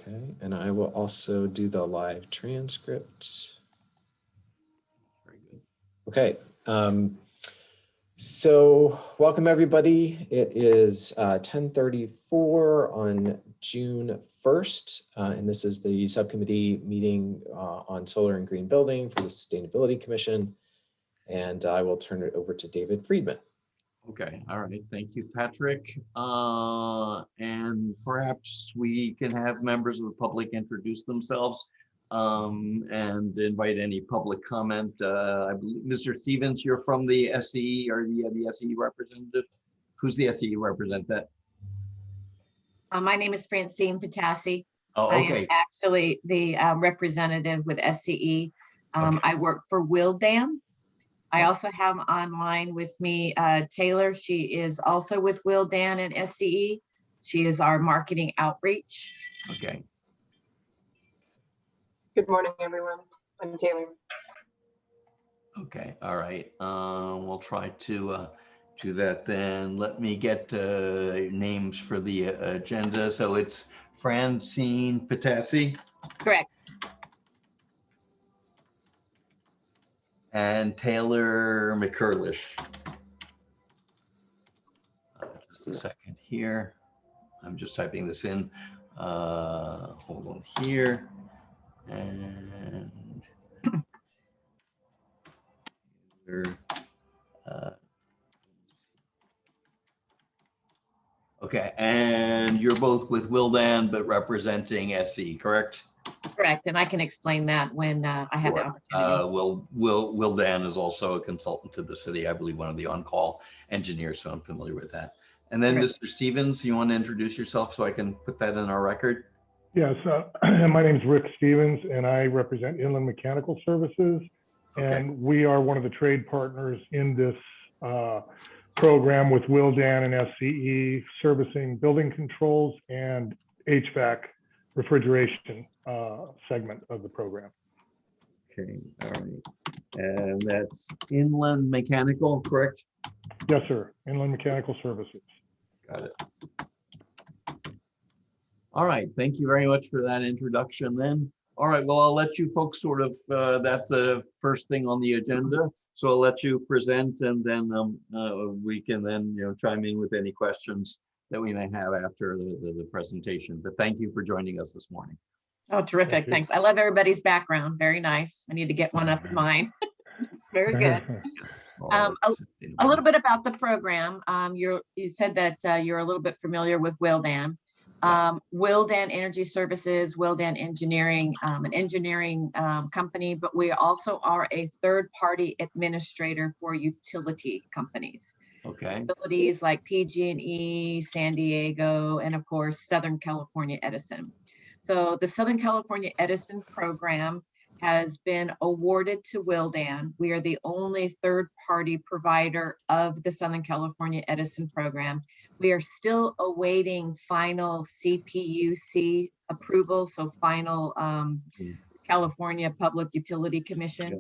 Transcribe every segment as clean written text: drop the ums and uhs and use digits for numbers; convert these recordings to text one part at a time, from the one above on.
Okay, and I will also do the live transcript. Very good. Okay, so welcome everybody. It is 10:34 on June 1st, and this is the subcommittee meeting on solar and green building for the Sustainability Commission. And I will turn it over to David Friedman. Okay, all right, thank you, Patrick. And perhaps we can have members of the public introduce themselves and invite any public comment. I believe, Mr. Stevens, you're from the SCE, or the SCE representative? Who's the SCE representative? My name is Francine Patassi. Oh, I okay. am actually the representative with SCE. Okay. I work for Willdan. I also have online with me Taylor. She is also with Willdan and SCE. She is our marketing outreach. Okay. Good morning, everyone. I'm Taylor. Okay, all right. We'll try to do that then. Let me get names for the agenda. So it's Francine Patassi Correct. and Taylor McCurlish. Just a second here. I'm just typing this in. Hold on here. And okay, and you're both with Willdan, but representing SC, correct? Correct. And I can explain that when I have the opportunity. Willdan is also a consultant to the city, I believe one of the on-call engineers, so I'm familiar with that. And then Correct. Mr. Stevens, you want to introduce yourself so I can put that in our record? Yes, my name is Rick Stevens, and I represent Inland Mechanical Services. Okay. And we are one of the trade partners in this program with Willdan and SCE, servicing building controls and HVAC refrigeration segment of the program. Okay, all right. And that's Inland Mechanical, correct? Yes, sir. Inland Mechanical Services. Got it. All right, thank you very much for that introduction then. All right, well, I'll let you folks sort of, that's the first thing on the agenda. So I'll let you present, and then we can then, chime in with any questions that we may have after the presentation. But thank you for joining us this morning. Oh, terrific. Thanks. I love everybody's background. Very nice. I need to get one up in mine. It's very good. A little bit about the program. You said that you're a little bit familiar with Willdan. Willdan Energy Services, Willdan Engineering, an engineering company, but we also are a third-party administrator for utility companies. Okay. Utilities like PG&E, San Diego, and of course, Southern California Edison. So the Southern California Edison program has been awarded to Willdan. We are the only third-party provider of the Southern California Edison program. We are still awaiting final CPUC approval, so final California Public Utility Commission. Yeah.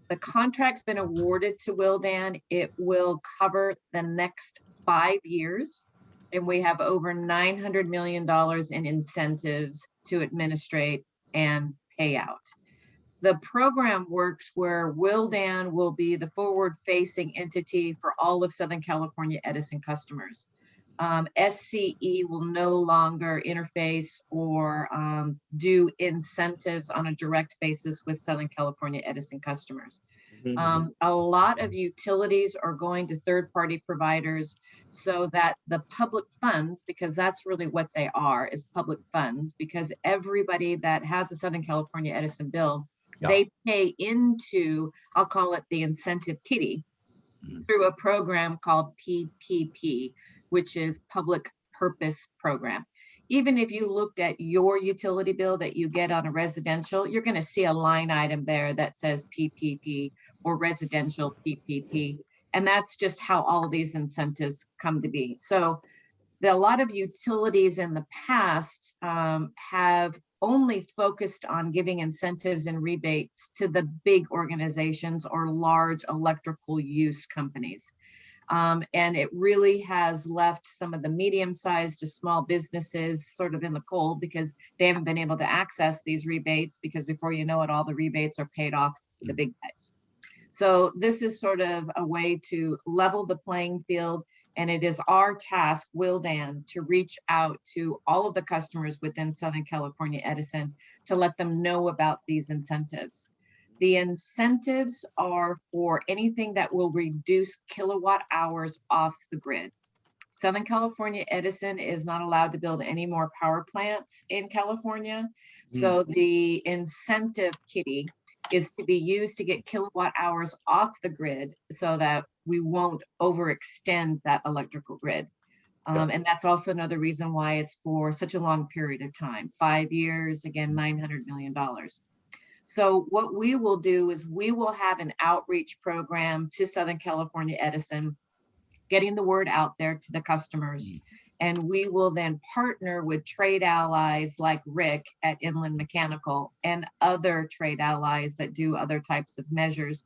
The contract's been awarded to Willdan. It will cover the next 5 years, and we have over $900 million in incentives to administrate and pay out. The program works where Willdan will be the forward-facing entity for all of Southern California Edison customers. SCE will no longer interface or do incentives on a direct basis with Southern California Edison customers. A lot of utilities are going to third-party providers so that the public funds, because that's really what they are, is public funds, because everybody that has a Southern California Edison bill, they pay into, I'll call it the incentive kitty, through a program called PPP, which is Public Purpose Program. Even if you looked at your utility bill that you get on a residential, you're going to see a line item there that says PPP or residential PPP. And that's just how all these incentives come to be. So a lot of utilities in the past have only focused on giving incentives and rebates to the big organizations or large electrical use companies. And it really has left some of the medium-sized to small businesses sort of in the cold because they haven't been able to access these rebates, because before you know it, all the rebates are paid off the big guys. So this is sort of a way to level the playing field. And it is our task, Wildan, to reach out to all of the customers within Southern California Edison to let them know about these incentives. The incentives are for anything that will reduce kilowatt hours off the grid. Southern California Edison is not allowed to build any more power plants in California. So the incentive kitty is to be used to get kilowatt hours off the grid so that we won't overextend that electrical grid. And that's also another reason why it's for such a long period of time, 5 years, again, $900 million. So what we will do is we will have an outreach program to Southern California Edison, getting the word out there to the customers. And we will then partner with trade allies like Rick at Inland Mechanical and other trade allies that do other types of measures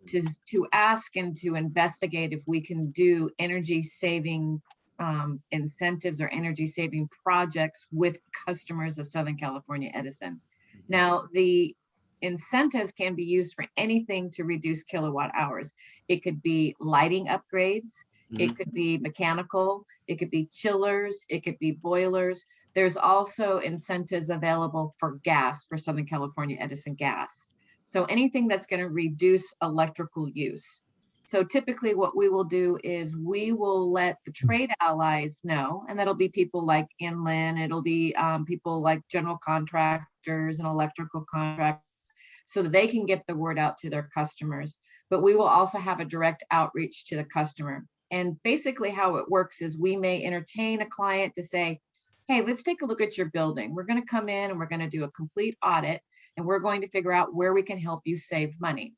to ask and to investigate if we can do energy saving incentives or energy saving projects with customers of Southern California Edison. Now, the incentives can be used for anything to reduce kilowatt hours. It could be lighting upgrades. It could be mechanical, it could be chillers, it could be boilers. There's also incentives available for gas, for Southern California Edison gas. So anything that's going to reduce electrical use. So typically what we will do is we will let the trade allies know, and that'll be people like Inland, it'll be people like general contractors and electrical contractors, so that they can get the word out to their customers. But we will also have a direct outreach to the customer. And basically how it works is we may entertain a client to say, hey, let's take a look at your building. We're going to come in and we're going to do a complete audit, and we're going to figure out where we can help you save money.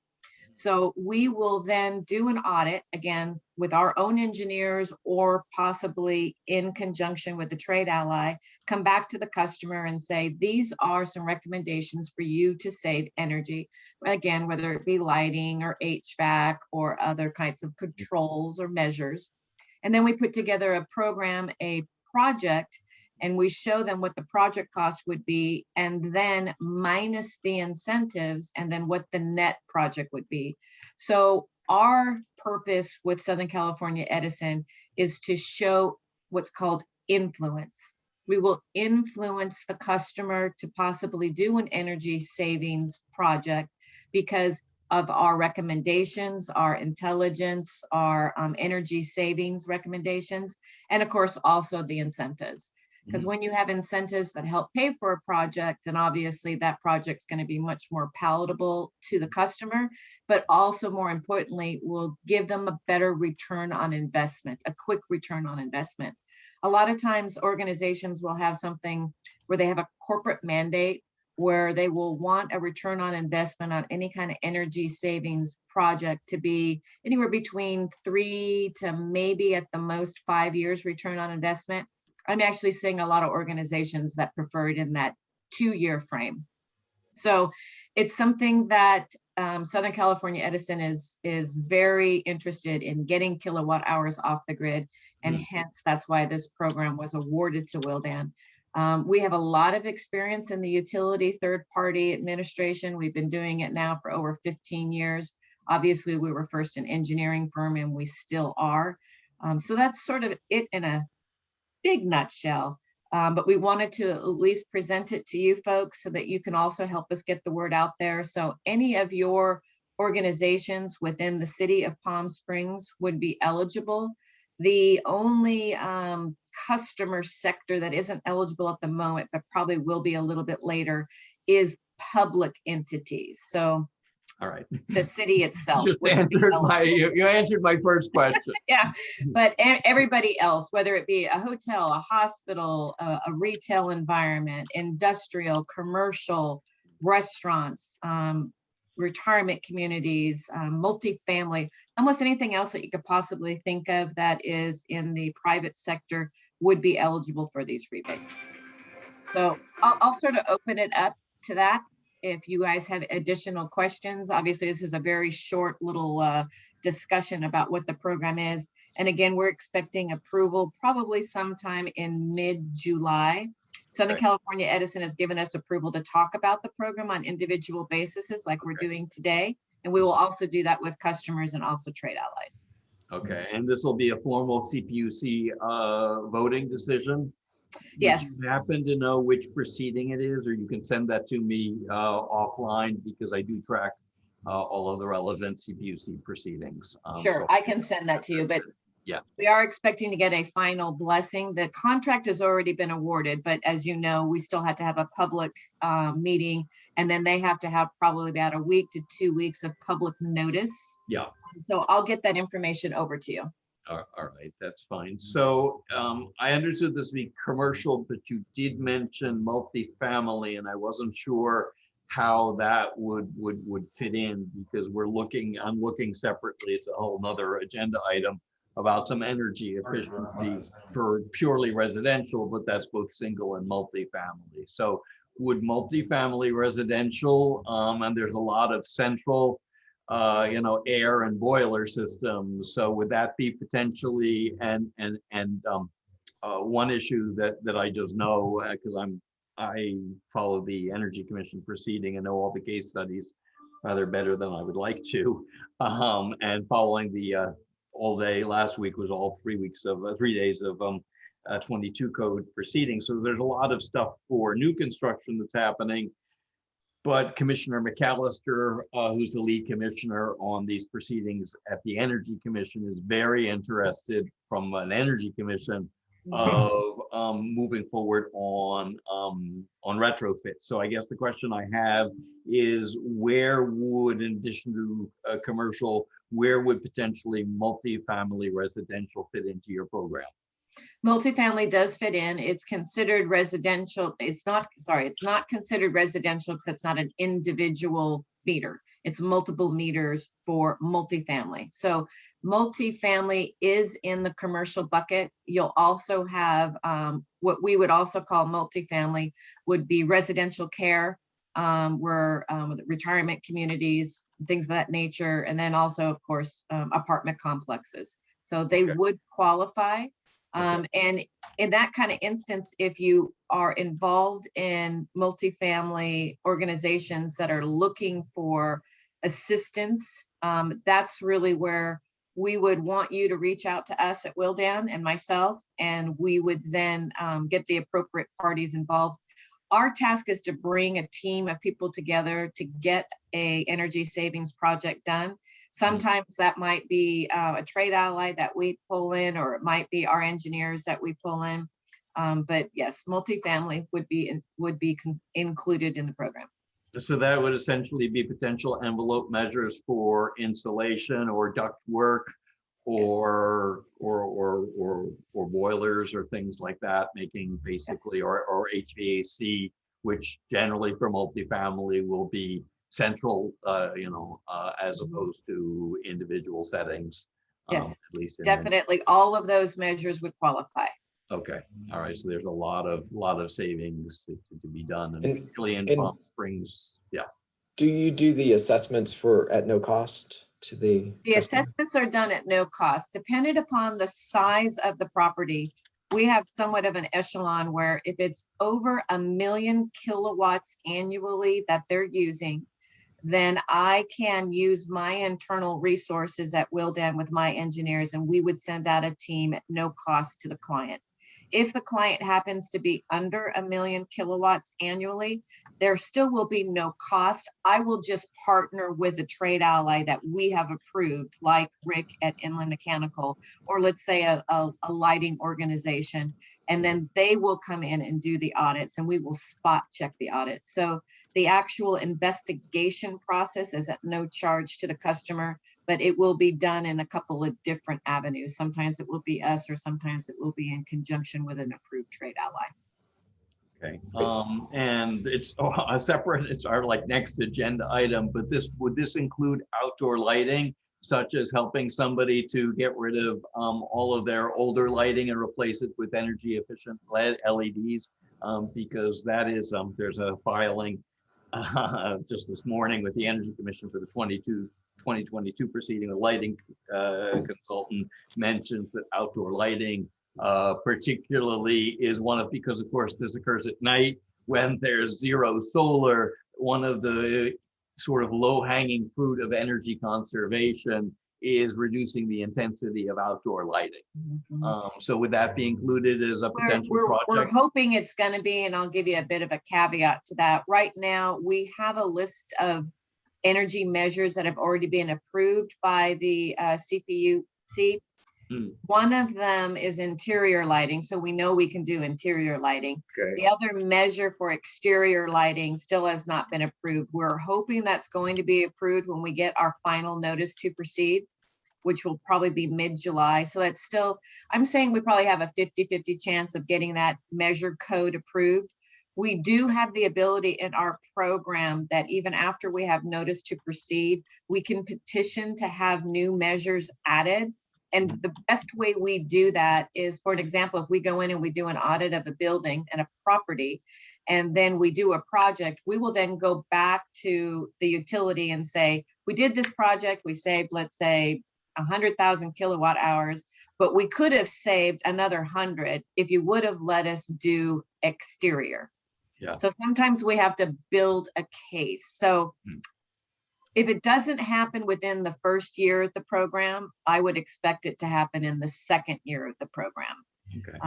So we will then do an audit, again, with our own engineers or possibly in conjunction with the trade ally, come back to the customer and say, these are some recommendations for you to save energy. Again, whether it be lighting or HVAC or other kinds of controls or measures. And then we put together a program, a project, and we show them what the project cost would be, and then minus the incentives, and then what the net project would be. So our purpose with Southern California Edison is to show what's called influence. We will influence the customer to possibly do an energy savings project because of our recommendations, our intelligence, our energy savings recommendations, and of course, also the incentives. Because when you have incentives that help pay for a project, then obviously that project's going to be much more palatable to the customer, but also more importantly, will give them a better return on investment, a quick return on investment. A lot of times organizations will have something where they have a corporate mandate where they will want a return on investment on any kind of energy savings project to be anywhere between 3 to maybe at the most 5 years return on investment. I'm actually seeing a lot of organizations that prefer it in that 2-year frame. So it's something that Southern California Edison is very interested in getting kilowatt hours off the grid. And hence, that's why this program was awarded to Wildan. We have a lot of experience in the utility third-party administration. We've been doing it now for over 15 years. Obviously, we were first an engineering firm, and we still are. So that's sort of it in a big nutshell, but we wanted to at least present it to you folks so that you can also help us get the word out there. So any of your organizations within the city of Palm Springs would be eligible. The only customer sector that isn't eligible at the moment, but probably will be a little bit later, is public entities. So all right. The city itself. Just answered you answered my first question. Yeah, but everybody else, whether it be a hotel, a hospital, a retail environment, industrial, commercial, restaurants, retirement communities, multifamily, almost anything else that you could possibly think of that is in the private sector would be eligible for these rebates. So I'll sort of open it up to that. If you guys have additional questions, obviously this is a very short little discussion about what the program is. And again, we're expecting approval probably sometime in mid-July. Southern Okay. California Edison has given us approval to talk about the program on individual basis like we're doing today. And we will also do that with customers and also trade allies. Okay, and this will be a formal CPUC voting decision? Yes. Would you happen to know which proceeding it is, or you can send that to me offline, because I do track all of the relevant CPUC proceedings. Sure, So- I can send that to you, but Yeah. we are expecting to get a final blessing. The contract has already been awarded, but as you know, we still have to have a public meeting, and then they have to have probably about a week to 2 weeks of public notice. Yeah. So I'll get that information over to you. All right, that's fine. So I understood this to be commercial, but you did mention multifamily, and I wasn't sure how that would fit in, because I'm looking separately. It's a whole nother agenda item about some energy efficiency for purely residential, but that's both single and multifamily. So would multifamily residential, and there's a lot of central air and boiler systems. So would that be potentially, and one issue that I just know, because I follow the Energy Commission proceeding and know all the case studies rather better than I would like to. And following the all day last week was all 3 days of 22 code proceedings. So there's a lot of stuff for new construction that's happening. But Commissioner McAllister, who's the lead commissioner on these proceedings at the Energy Commission, is very interested from an Energy Commission of moving forward on retrofit. So I guess the question I have is, where would, in addition to commercial, where would potentially multifamily residential fit into your program? Multifamily does fit in. It's considered residential. It's not considered residential because it's not an individual meter. It's multiple meters for multifamily. So multifamily is in the commercial bucket. You'll also have what we would also call multifamily would be residential care, where retirement communities, things of that nature, and then also, of course, apartment complexes. So they would qualify. And in that kind of instance, if you are involved in multifamily organizations that are looking for assistance, that's really where we would want you to reach out to us at Willdan and myself, and we would then get the appropriate parties involved. Our task is to bring a team of people together to get a energy savings project done. Sometimes that might be a trade ally that we pull in, or it might be our engineers that we pull in. But yes, multifamily would be included in the program. So that would essentially be potential envelope measures for insulation or duct work, or boilers or things like that, making basically, or HVAC, which generally for multifamily will be central, as opposed to individual settings. Yes, at least definitely. All of those measures would qualify. Okay, all right. So there's a lot of savings to be done, and particularly in and Palm Springs. Yeah. Do you do the assessments at no cost to the customer? Assessments are done at no cost. Depending upon the size of the property, we have somewhat of an echelon where if it's over 1 million kilowatts annually that they're using, then I can use my internal resources at Willdan with my engineers, and we would send out a team at no cost to the client. If the client happens to be under 1 million kilowatts annually, there still will be no cost. I will just partner with a trade ally that we have approved, like Rick at Inland Mechanical, or let's say a lighting organization, and then they will come in and do the audits, and we will spot check the audit. So the actual investigation process is at no charge to the customer, but it will be done in a couple of different avenues. Sometimes it will be us, or sometimes it will be in conjunction with an approved trade ally. Okay, and it's a separate, it's our next agenda item, but would this include outdoor lighting, such as helping somebody to get rid of all of their older lighting and replace it with energy efficient LEDs? Because that is, there's a filing just this morning with the Energy Commission for the 2022 proceeding, the lighting consultant mentions that outdoor lighting particularly is one of, because of course this occurs at night when there's zero solar, one of the sort of low-hanging fruit of energy conservation is reducing the intensity of outdoor lighting. So would that be included as a potential We're project? hoping it's going to be, and I'll give you a bit of a caveat to that. Right now, we have a list of energy measures that have already been approved by the CPUC. One of them is interior lighting, so we know we can do interior lighting. Okay. The other measure for exterior lighting still has not been approved. We're hoping that's going to be approved when we get our final notice to proceed, which will probably be mid-July. So that's still, I'm saying we probably have a 50-50 chance of getting that measure code approved. We do have the ability in our program that even after we have notice to proceed, we can petition to have new measures added. And the best way we do that is, for an example, if we go in and we do an audit of a building and a property, and then we do a project, we will then go back to the utility and say, we did this project, we saved, let's say, 100,000 kilowatt hours, but we could have saved another 100 if you would have let us do exterior. Yeah. So sometimes we have to build a case. So if it doesn't happen within the first year of the program, I would expect it to happen in the second year of the program. Okay.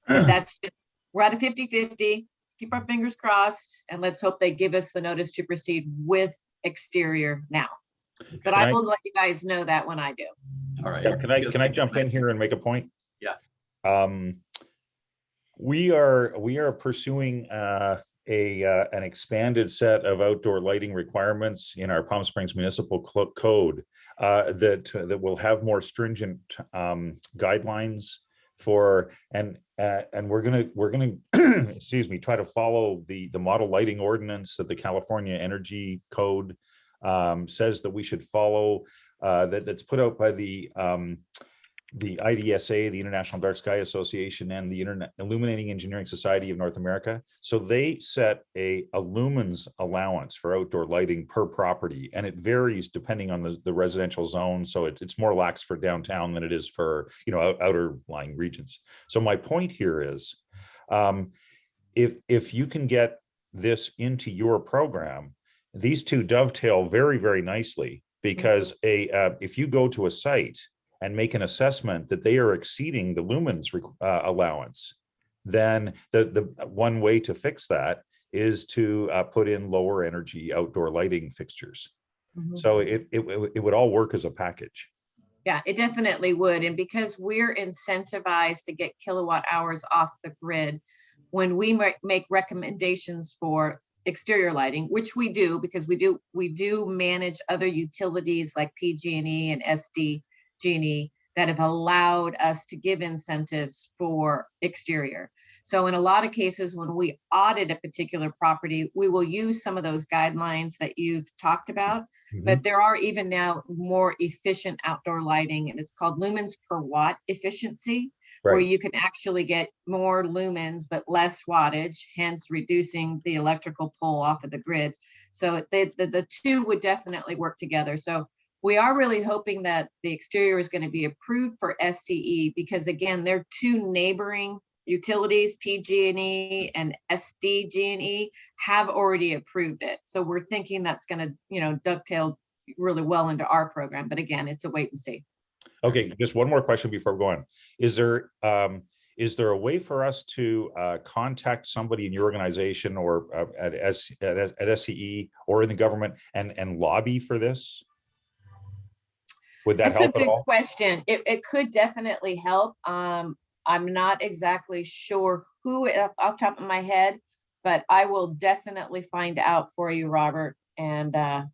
That's just, we're at a 50-50. Let's keep our fingers crossed and let's hope they give us the notice to proceed with exterior now. But I will let you guys know that when I do. All right. Yeah, can I jump in here and make a point? Yeah. We are pursuing an expanded set of outdoor lighting requirements in our Palm Springs Municipal Code that will have more stringent guidelines for, and we're gonna excuse me, try to follow the model lighting ordinance that the California Energy Code says that we should follow, that's put out by the IDSA, the International Dark Sky Association, and the Illuminating Engineering Society of North America. So they set a lumens allowance for outdoor lighting per property, and it varies depending on the residential zone. So it's more lax for downtown than it is for, you know, outer lying regions. So my point here is, if you can get this into your program, these two dovetail very, very nicely, because if you go to a site and make an assessment that they are exceeding the lumens allowance, then the one way to fix that is to put in lower energy outdoor lighting fixtures. So it would all work as a package. Yeah, it definitely would. And because we're incentivized to get kilowatt hours off the grid, when we make recommendations for exterior lighting, which we do, because we do manage other utilities like PG&E and SDG&E that have allowed us to give incentives for exterior. So in a lot of cases, when we audit a particular property, we will use some of those guidelines that you've talked about, but there are even now more efficient outdoor lighting, and it's called lumens per watt efficiency, where you can actually get more lumens but less wattage, hence reducing the electrical pull off of the grid. So the two would definitely work together. So we are really hoping that the exterior is going to be approved for SCE, because again, they're two neighboring utilities, PG&E and SDG&E, have already approved it. So we're thinking that's going to, you know, dovetail really well into our program. But again, it's a wait and see. Okay, just one more question before we go on. Is there a way for us to contact somebody in your organization or at SCE or in the government and lobby for this? Would that help at all? That's a good question. It could definitely help. I'm not exactly sure who off the top of my head, but I will definitely find out for you, Robert, and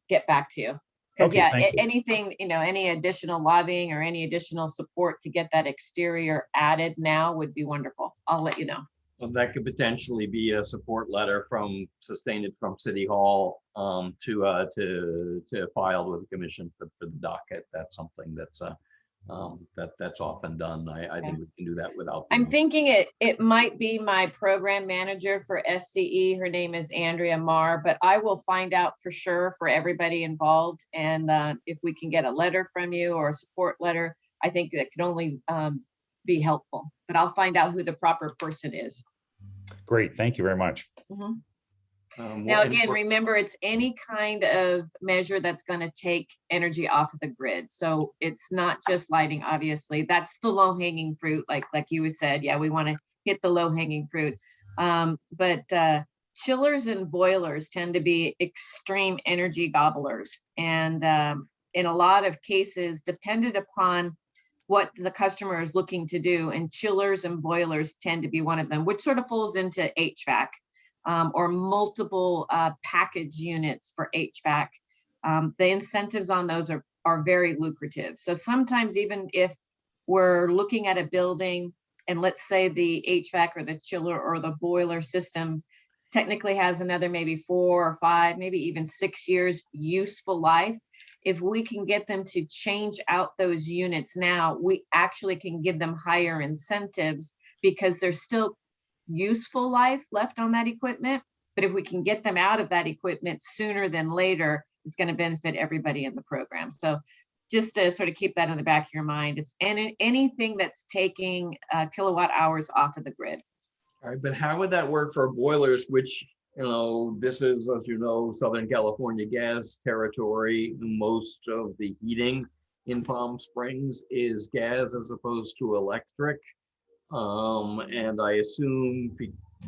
get back to you. Because anything, you know, any additional lobbying or any additional support to get that exterior added now would be wonderful. I'll let you know. Well, that could potentially be a support letter sustained from City Hall to file with the commission for the docket. That's something that's That's often done. I think we can do that without. I'm them. thinking it might be my program manager for SCE. Her name is Andrea Marr, but I will find out for sure for everybody involved. And if we can get a letter from you or a support letter, I think that can only be helpful. But I'll find out who the proper person is. Great, thank you very much. Mhm. What Now, again, info- remember, it's any kind of measure that's going to take energy off of the grid. So it's not just lighting, obviously. That's the low hanging fruit, like you had said. Yeah, we want to hit the low hanging fruit. But chillers and boilers tend to be extreme energy gobblers. And in a lot of cases, dependent upon what the customer is looking to do, and chillers and boilers tend to be one of them, which sort of falls into HVAC. Or multiple package units for HVAC. The incentives on those are very lucrative. So sometimes even if we're looking at a building and let's say the HVAC or the chiller or the boiler system technically has another maybe 4 or 5, maybe even 6 years useful life, if we can get them to change out those units now, we actually can give them higher incentives because there's still useful life left on that equipment. But if we can get them out of that equipment sooner than later, it's going to benefit everybody in the program. So just to sort of keep that in the back of your mind, it's anything that's taking kilowatt hours off of the grid. All right, but how would that work for boilers, which, this is, as you know, Southern California gas territory. Most of the heating in Palm Springs is gas as opposed to electric. And I assume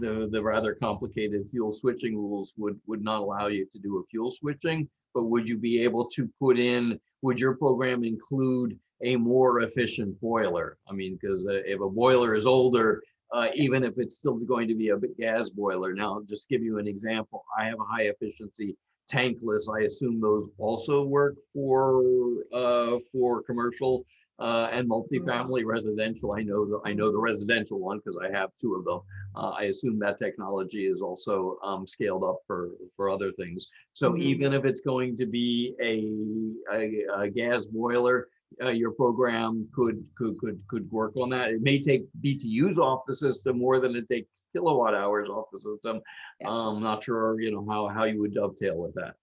the rather complicated fuel switching rules would not allow you to do a fuel switching, but would you be able to would your program include a more efficient boiler? I mean, because if a boiler is older, even if it's still going to be a gas boiler. Now, I'll just give you an example. I have a high efficiency tankless. I assume those also work for commercial and multifamily residential. I know the residential one because I have 2 of them. I assume that technology is also scaled up for other things. So even if it's going to be a gas boiler, your program could work on that. It may take BTUs off the system more than it takes kilowatt hours off the system. Yeah. I'm not sure how you would dovetail with that.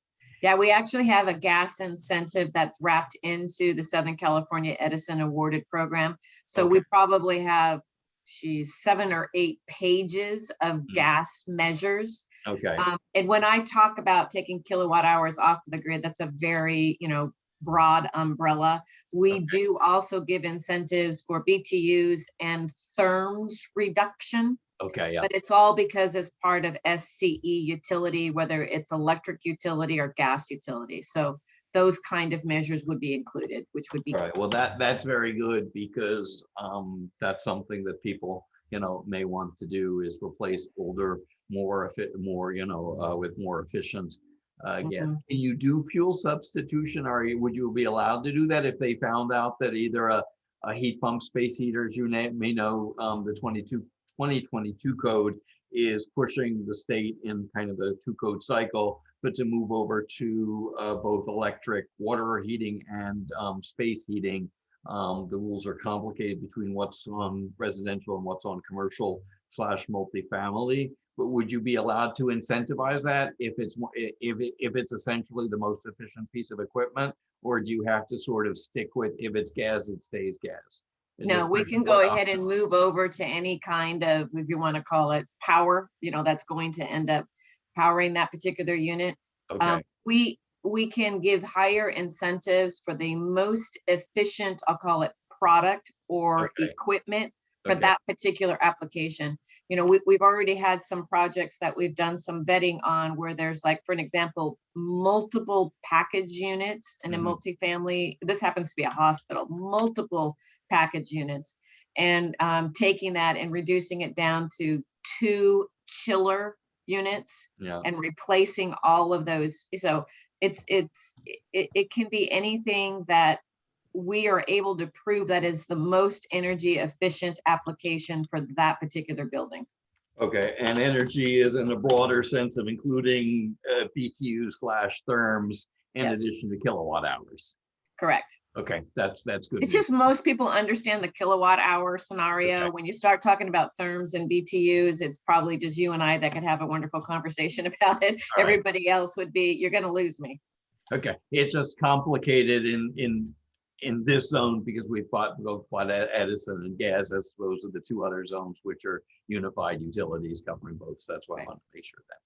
Yeah, we actually have a gas incentive that's wrapped into the Southern California Edison awarded program. So we probably have 7 or 8 pages of gas measures. Okay. And when I talk about taking kilowatt hours off of the grid, that's a very, broad umbrella. We do also give incentives for BTUs and therms reduction. Okay, yeah. But it's all because it's part of SCE utility, whether it's electric utility or gas utility. So those kind of measures would be included, which would be. All right. Well, that's very good because that's something that people may want to do is replace older, with more efficient gas. Can you do fuel substitution? Would you be allowed to do that if they found out that either a heat pump space heater, as you may know, the 2022 code is pushing the state in kind of a 2-code cycle, but to move over to both electric water heating and space heating. The rules are complicated between what's on residential and what's on commercial / multifamily. But would you be allowed to incentivize that if it's essentially the most efficient piece of equipment, or do you have to sort of stick with if it's gas, it stays gas? No, we can go ahead and move over to any kind of, if you want to call it power, that's going to end up powering that particular unit. Okay. We can give higher incentives for the most efficient, I'll call it product or equipment for that particular application. We've already had some projects that we've done some vetting on where there's, like, for an example, multiple package units in a multifamily. This happens to be a hospital, multiple package units, and taking that and reducing it down to 2 chiller units and replacing all of those. So it can be anything that we are able to prove that is the most energy efficient application for that particular building. Okay, and energy is in a broader sense of including BTU / therms in addition to kilowatt hours. Correct. Okay, that's good. It's news. just most people understand the kilowatt hour scenario. Okay. When you start talking about therms and BTUs, it's probably just you and I that could have a wonderful conversation about it. All right. Everybody else would be, you're going to lose me. Okay, it's just complicated in this zone because we both bought Edison and gas. As those are the two other zones which are unified utilities covering both. So that's why I Right. want to make sure of that.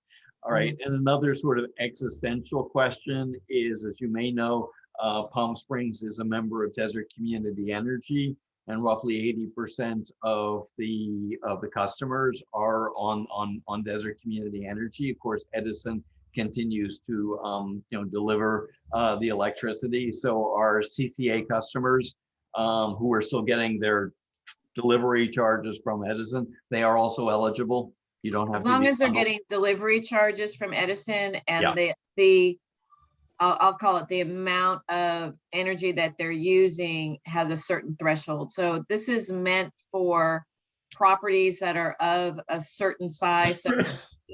All right, and another sort of existential question is, as you may know, Palm Springs is a member of Desert Community Energy, and roughly 80% of the customers are on Desert Community Energy. Of course, Edison continues to deliver the electricity. So our CCA customers who are still getting their delivery charges from Edison, they are also eligible. You don't have As to long be as they're bundled. getting delivery charges from Edison and Yeah. I'll call it the amount of energy that they're using has a certain threshold. So this is meant for properties that are of a certain size. So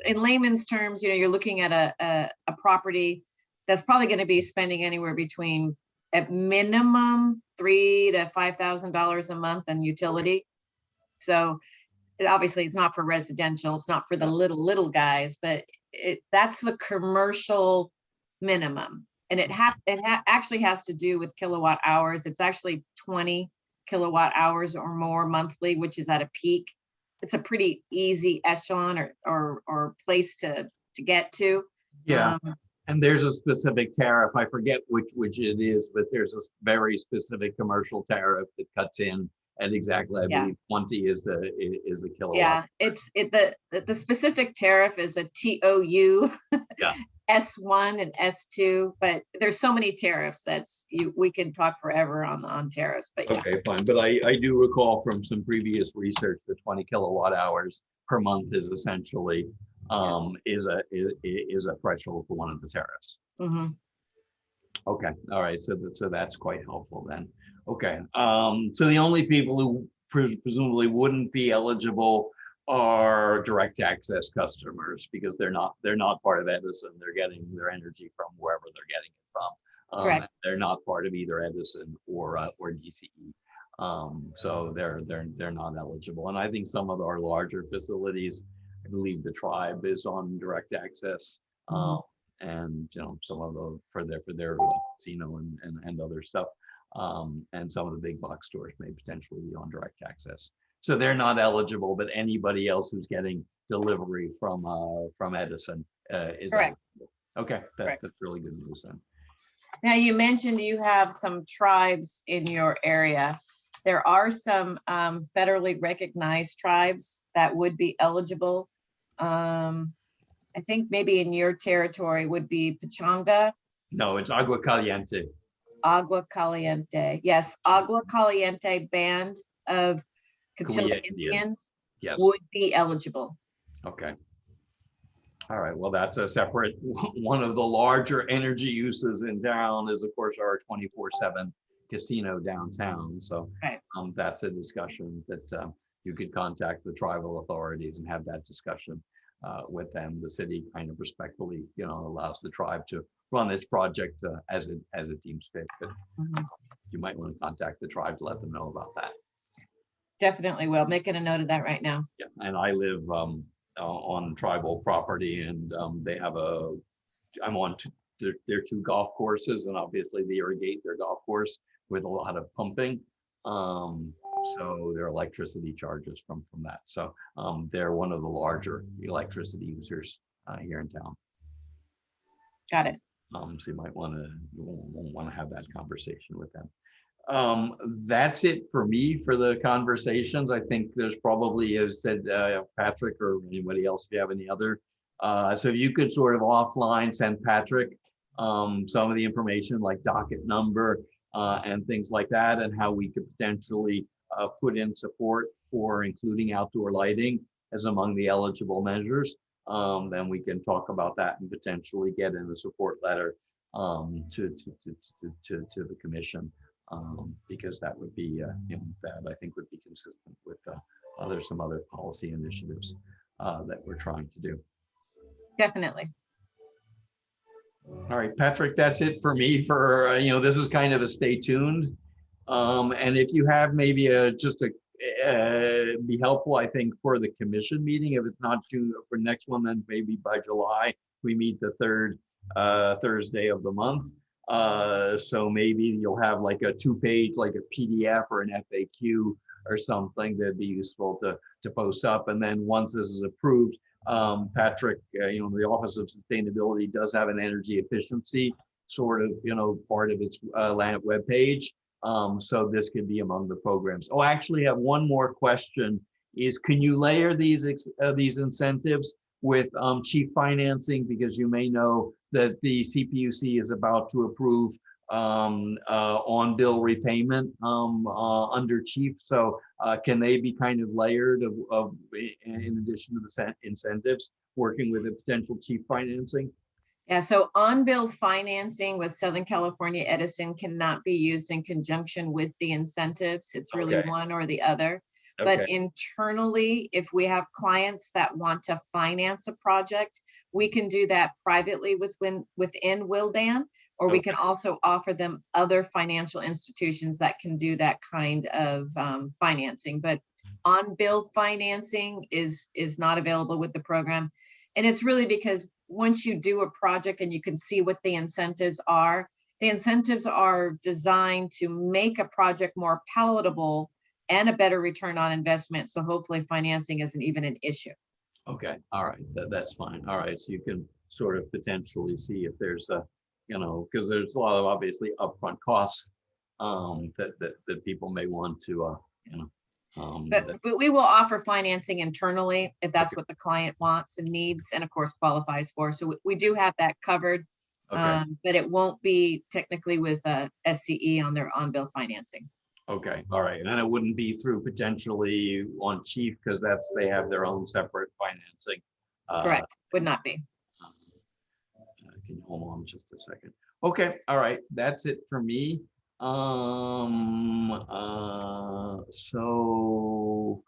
in layman's terms, you're looking at a property that's probably going to be spending anywhere between at minimum $3,000 to $5,000 a month on utility. So obviously it's not for residential, it's not for the little guys, but that's the commercial minimum. And it actually has to do with kilowatt hours. It's actually 20 kilowatt hours or more monthly, which is at a peak. It's a pretty easy echelon or place to get to. Yeah. And there's a specific tariff. I forget which it is, but there's a very specific commercial tariff that cuts in at exactly, I believe 20 is the kilowatt. Yeah, the specific tariff is a TOU, Yeah. S1 and S2, but there's so many tariffs we could talk forever on tariffs, but yeah. Okay, fine. But I do recall from some previous research that 20 kilowatt hours per month is essentially is a threshold for one of the tariffs. Mhm. Okay, all right. So that's quite helpful then. Okay, so the only people who presumably wouldn't be eligible are direct access customers because they're not part of Edison. They're getting their energy from wherever they're getting it from. Correct. They're not part of either Edison or DCE. So they're not eligible. And I think some of our larger facilities, I believe the Tribe is on direct access. And some of the for their casino and other stuff, and some of the big box stores may potentially be on direct access, so they're not eligible. But anybody else who's getting delivery from Edison is Correct. eligible. Okay, Correct. that's really good news then. Now you mentioned you have some tribes in your area. There are some federally recognized tribes that would be eligible. I think maybe in your territory would be Pechanga. No, it's Agua Caliente. Agua Caliente. Yes, Agua Caliente Band of Coachella Indians. Indians Yes. would be eligible. Okay. All right. Well, that's a separate one of the larger energy uses in town is, of course, our 24/7 casino downtown. So Right. That's a discussion that you could contact the tribal authorities and have that discussion with them. The city kind of respectfully, allows the tribe to run its project as it deems fit. But you might want to contact the tribe to let them know about that. Definitely will. Making a note of that right now. Yeah, and I live on tribal property, and they have I'm on their two golf courses, and obviously they irrigate their golf course with a lot of pumping. So their electricity charges from that. So they're one of the larger electricity users here in town. Got it. So you might want to have that conversation with them. That's it for me for the conversations. I think there's probably, as said, Patrick or anybody else, if you have any other. So if you could sort of offline send Patrick some of the information like docket number and things like that, and how we could potentially put in support for including outdoor lighting as among the eligible measures, then we can talk about that and potentially get in a support letter to the commission. Because that would be, that I think would be consistent with some other policy initiatives that we're trying to do. Definitely. All right, Patrick, that's it for me for, this is kind of a stay tuned. And if you have maybe be helpful, I think, for the commission meeting, if it's not June for next one, then maybe by July, we meet the third Thursday of the month. So maybe you'll have like a 2-page, like a PDF or an FAQ or something that'd be useful to post up. And then once this is approved, Patrick, the Office of Sustainability does have an energy efficiency sort of, part of its land web page. So this could be among the programs. Oh, I actually have one more question is, can you layer these incentives with chief financing? Because you may know that the CPUC is about to approve on bill repayment under chief. So can they be kind of layered in addition to the incentives, working with a potential chief financing? Yeah, so on-bill financing with Southern California Edison cannot be used in conjunction with the incentives. It's really Okay. one or the other. But Okay. internally, if we have clients that want to finance a project, we can do that privately within Willdan, or we can also offer them other financial institutions that can do that kind of financing. But on-bill financing is not available with the program. And it's really because once you do a project and you can see what the incentives are designed to make a project more palatable and a better return on investment. So hopefully financing isn't even an issue. Okay, all right, that's fine. All right, so you can sort of potentially see if there's a, because there's a lot of obviously upfront costs that people may want to, But we will offer financing internally if that's what the client wants and needs, and of course qualifies for. So we do have that covered, okay, but it won't be technically with SCE on their on-bill financing. okay, all right, and it wouldn't be through potentially on chief because they have their own separate financing. Correct, would not be. Can you hold on just a second? Okay, all right, that's it for me. So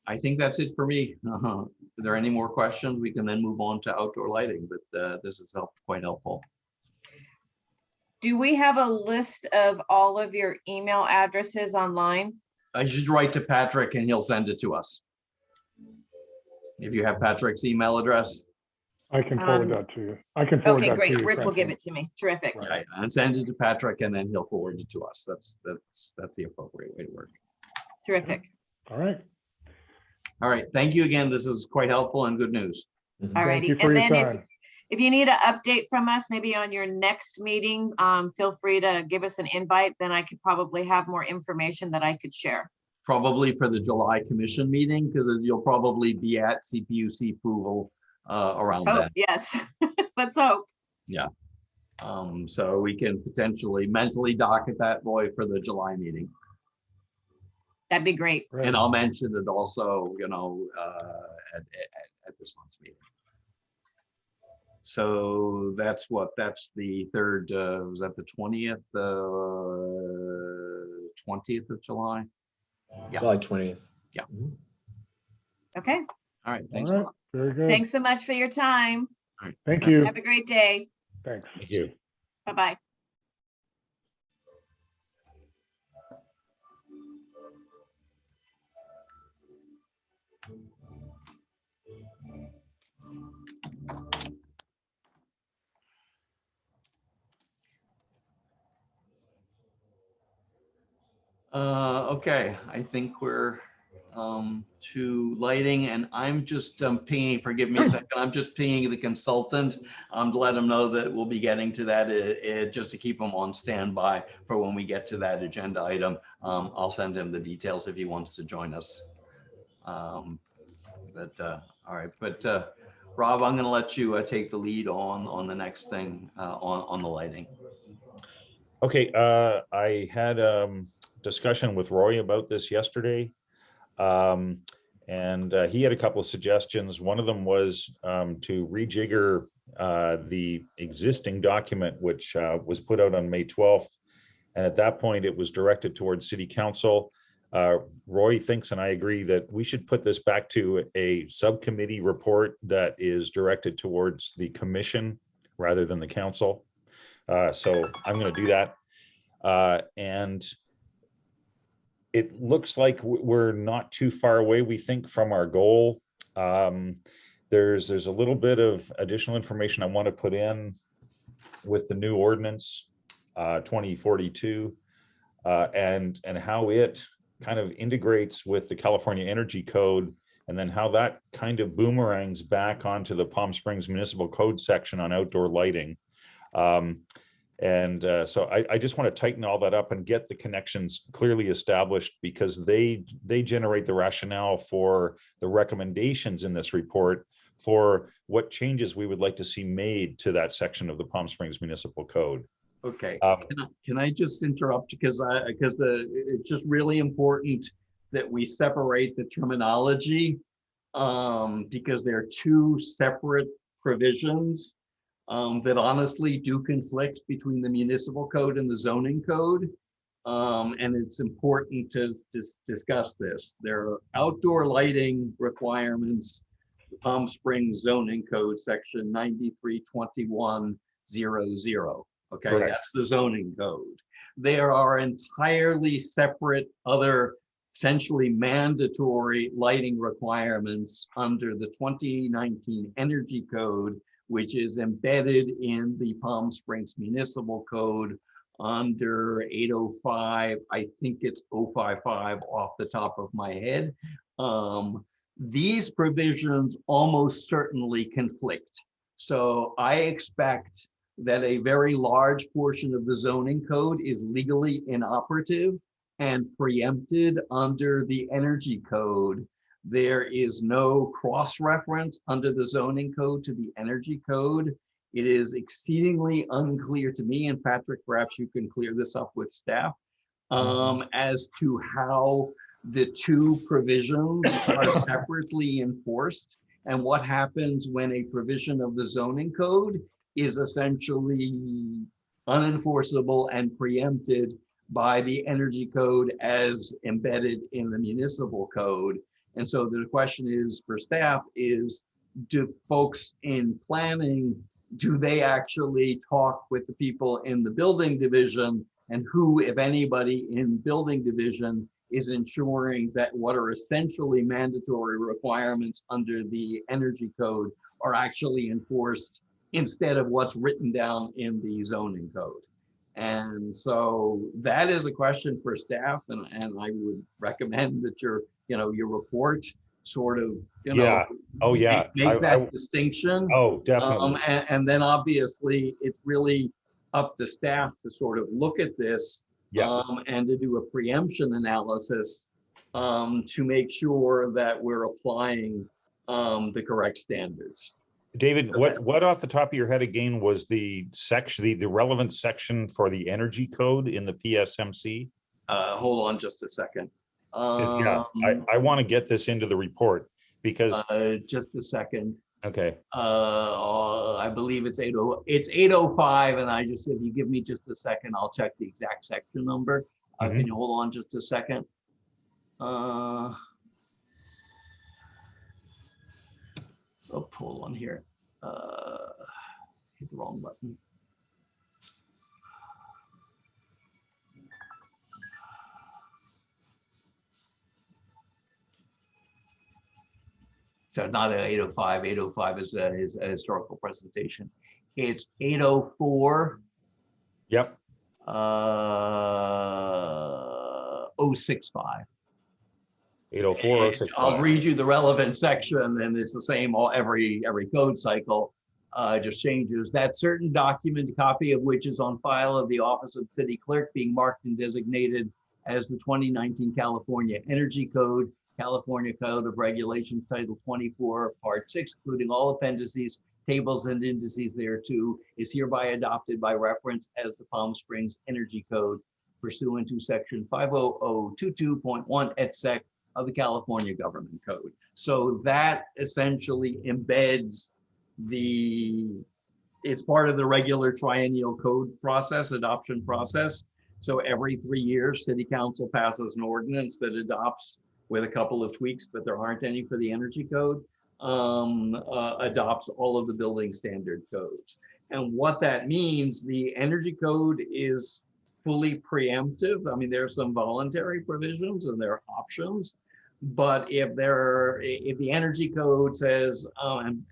I think that's it for me. Are there any more questions? We can then move on to outdoor lighting, but this is quite helpful. Do we have a list of all of your email addresses online? I should write to Patrick and he'll send it to us. If you have Patrick's email address. I can forward that to you. I can forward Okay, that to you. great. Rick will Francine. give it to me. Terrific. Right, and send it to Patrick and then he'll forward it to us. That's the appropriate way to work. Terrific. All right. All right, thank you again. This was quite helpful and good news. Mhm. All Thank righty. you for And your then time. if you need an update from us, maybe on your next meeting, feel free to give us an invite. Then I could probably have more information that I could share. Probably for the July commission meeting, because you'll probably be at CPUC approval around Oh, then. yes. Let's hope. Yeah. So we can potentially mentally docket that boy for the July meeting. That'd be great. Right. And I'll mention it also, at this month's meeting. So that's the third, was that the 20th, 20th of July? Yeah. July 20th. Yeah. Mhm. Okay. All right, All thanks a right. lot. Very good. Thanks so much for your time. All right. Thank you. Have a great day. Thanks. Thank you. Bye-bye. Okay, I think we're to lighting, and I'm just pinging, forgive me a second, I'm just pinging the consultant to let him know that we'll be getting to that, just to keep him on standby for when we get to that agenda item. I'll send him the details if he wants to join us. All right, but Rob, I'm going to let you take the lead on the next thing on the lighting. Okay, I had discussion with Roy about this yesterday. And he had a couple of suggestions. One of them was to rejigger the existing document, which was put out on May 12th. And at that point, it was directed towards City Council. Roy thinks, and I agree, that we should put this back to a subcommittee report that is directed towards the commission rather than the council. So I'm going to do that. And it looks like we're not too far away, we think, from our goal. There's a little bit of additional information I want to put in with the new ordinance 2042 and how it kind of integrates with the California Energy Code, and then how that kind of boomerangs back onto the Palm Springs Municipal Code section on outdoor lighting. So I just want to tighten all that up and get the connections clearly established, because they generate the rationale for the recommendations in this report for what changes we would like to see made to that section of the Palm Springs Municipal Code. Okay, can I just interrupt, because it's just really important that we separate the terminology, because they're two separate provisions that honestly do conflict between the municipal code and the zoning code. And it's important to discuss this. There are outdoor lighting requirements, Palm Springs zoning code section 932100. Okay, Correct. That's the zoning code. There are entirely separate other essentially mandatory lighting requirements under the 2019 Energy Code, which is embedded in the Palm Springs Municipal Code under 805. I think it's 055 off the top of my head. These provisions almost certainly conflict. So I expect that a very large portion of the zoning code is legally inoperative and preempted under the energy code. There is no cross-reference under the zoning code to the energy code. It is exceedingly unclear to me, and Patrick, perhaps you can clear this up with staff, as to how the two provisions are separately enforced, and what happens when a provision of the zoning code is essentially unenforceable and preempted by the energy code as embedded in the municipal code. And so the question is for staff is, do folks in planning, do they actually talk with the people in the building division, and who, if anybody in building division, is ensuring that what are essentially mandatory requirements under the energy code are actually enforced instead of what's written down in the zoning code? And so that is a question for staff, and I would recommend that your report sort of, Yeah. Oh, yeah. make that distinction. Oh, definitely. And then obviously it's really up to staff to sort of look at this, and to do a preemption analysis to make sure that we're applying the correct standards. David, what off the top of your head again was the section, the relevant section for the energy code in the PSMC? Hold on just a second. I want to get this into the report because just a second. Okay. I believe it's 805, and I just, if you give me just a second, I'll check the exact section number. Can you hold on just a second? Hold on here. Hit the wrong button. So not 805. 805 is a historical presentation. It's 804. Yep. 065. 804. I'll read you the relevant section, and it's the same every code cycle. Just changes that certain document, a copy of which is on file of the Office of City Clerk, being marked and designated as the 2019 California Energy Code, California Code of Regulations, Title 24, Part 6, including all appendices, tables, and indices thereto, is hereby adopted by reference as the Palm Springs Energy Code, pursuant to Section 50022.1 et sec of the California Government Code. So that essentially embeds it's part of the regular triennial code process, adoption process. So every 3 years, City Council passes an ordinance that adopts, with a couple of tweaks, but there aren't any for the energy code, adopts all of the building standard codes. And what that means, the energy code is fully preemptive. I mean, there are some voluntary provisions and there are options, but if the energy code says, and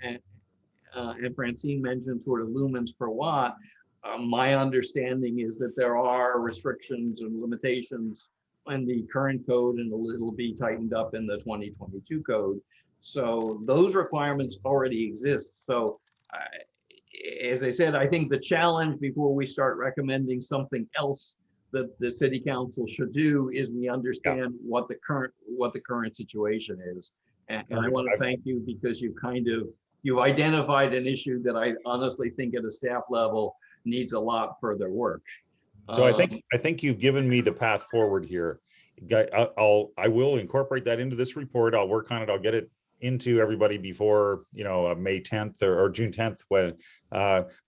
Francine mentioned sort of lumens per watt, my understanding is that there are restrictions and limitations in the current code, and it'll be tightened up in the 2022 code. So those requirements already exist. So as I said, I think the challenge before we start recommending something else that the city council should do is we understand what the current situation is. And I want to thank you because you've identified an issue that I honestly think at a staff level needs a lot further work. So I think you've given me the path forward here. I will incorporate that into this report. I'll work on it. I'll get it into everybody before, May 10th or June 10th when,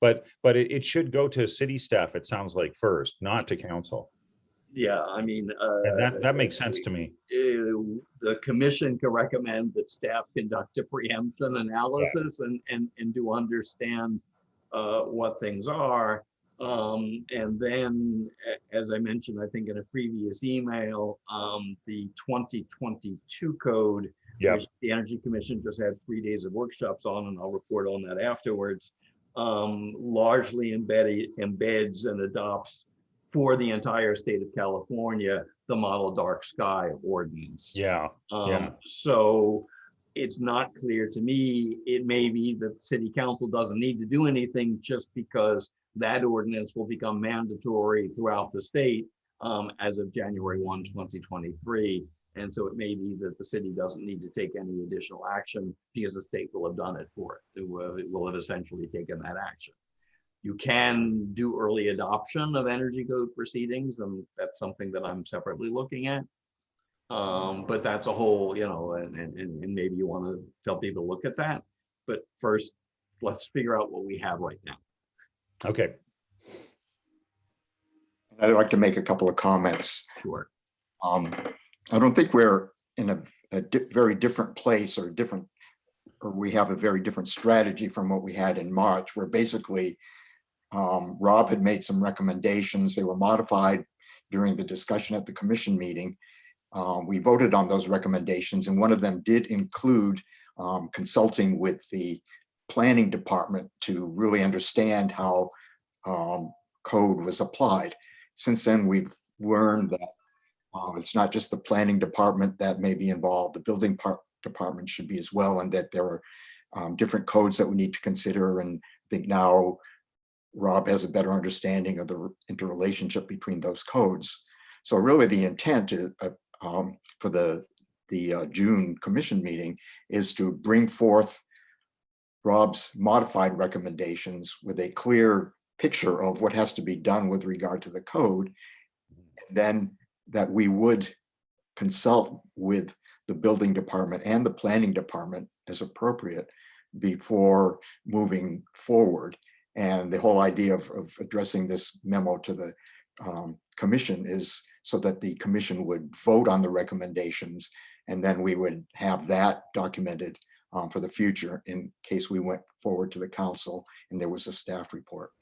but it should go to city staff, it sounds like, first, not to council. Yeah, I mean, And that makes sense to me. The commission can recommend that staff conduct a preemption analysis and to understand what things are. And then, as I mentioned, I think in a previous email, the 2022 code, which the Energy Commission just had 3 days of workshops on, and I'll report on that afterwards, largely embeds and adopts for the entire state of California the model dark sky ordinance. So it's not clear to me. It may be that city council doesn't need to do anything just because that ordinance will become mandatory throughout the state as of January 1, 2023. And so it may be that the city doesn't need to take any additional action because the state will have done it for it. It will have essentially taken that action. You can do early adoption of energy code proceedings, and that's something that I'm separately looking at. But that's a whole, and maybe you want to tell people to look at that. But first, let's figure out what we have right now. Okay. I'd like to make a couple of comments. Sure. I don't think we're in a very different place or we have a very different strategy from what we had in March, where basically Rob had made some recommendations. They were modified during the discussion at the commission meeting. We voted on those recommendations, and one of them did include consulting with the planning department to really understand how code was applied. Since then, we've learned that it's not just the planning department that may be involved, the building department should be as well, and that there are different codes that we need to consider. And I think now Rob has a better understanding of the interrelationship between those codes. So really the intent is, for the June commission meeting is to bring forth Rob's modified recommendations with a clear picture of what has to be done with regard to the code, and then that we would consult with the building department and the planning department as appropriate before moving forward. And the whole idea of addressing this memo to the commission is so that the commission would vote on the recommendations, and then we would have that documented for the future in case we went forward to the council and there was a staff report.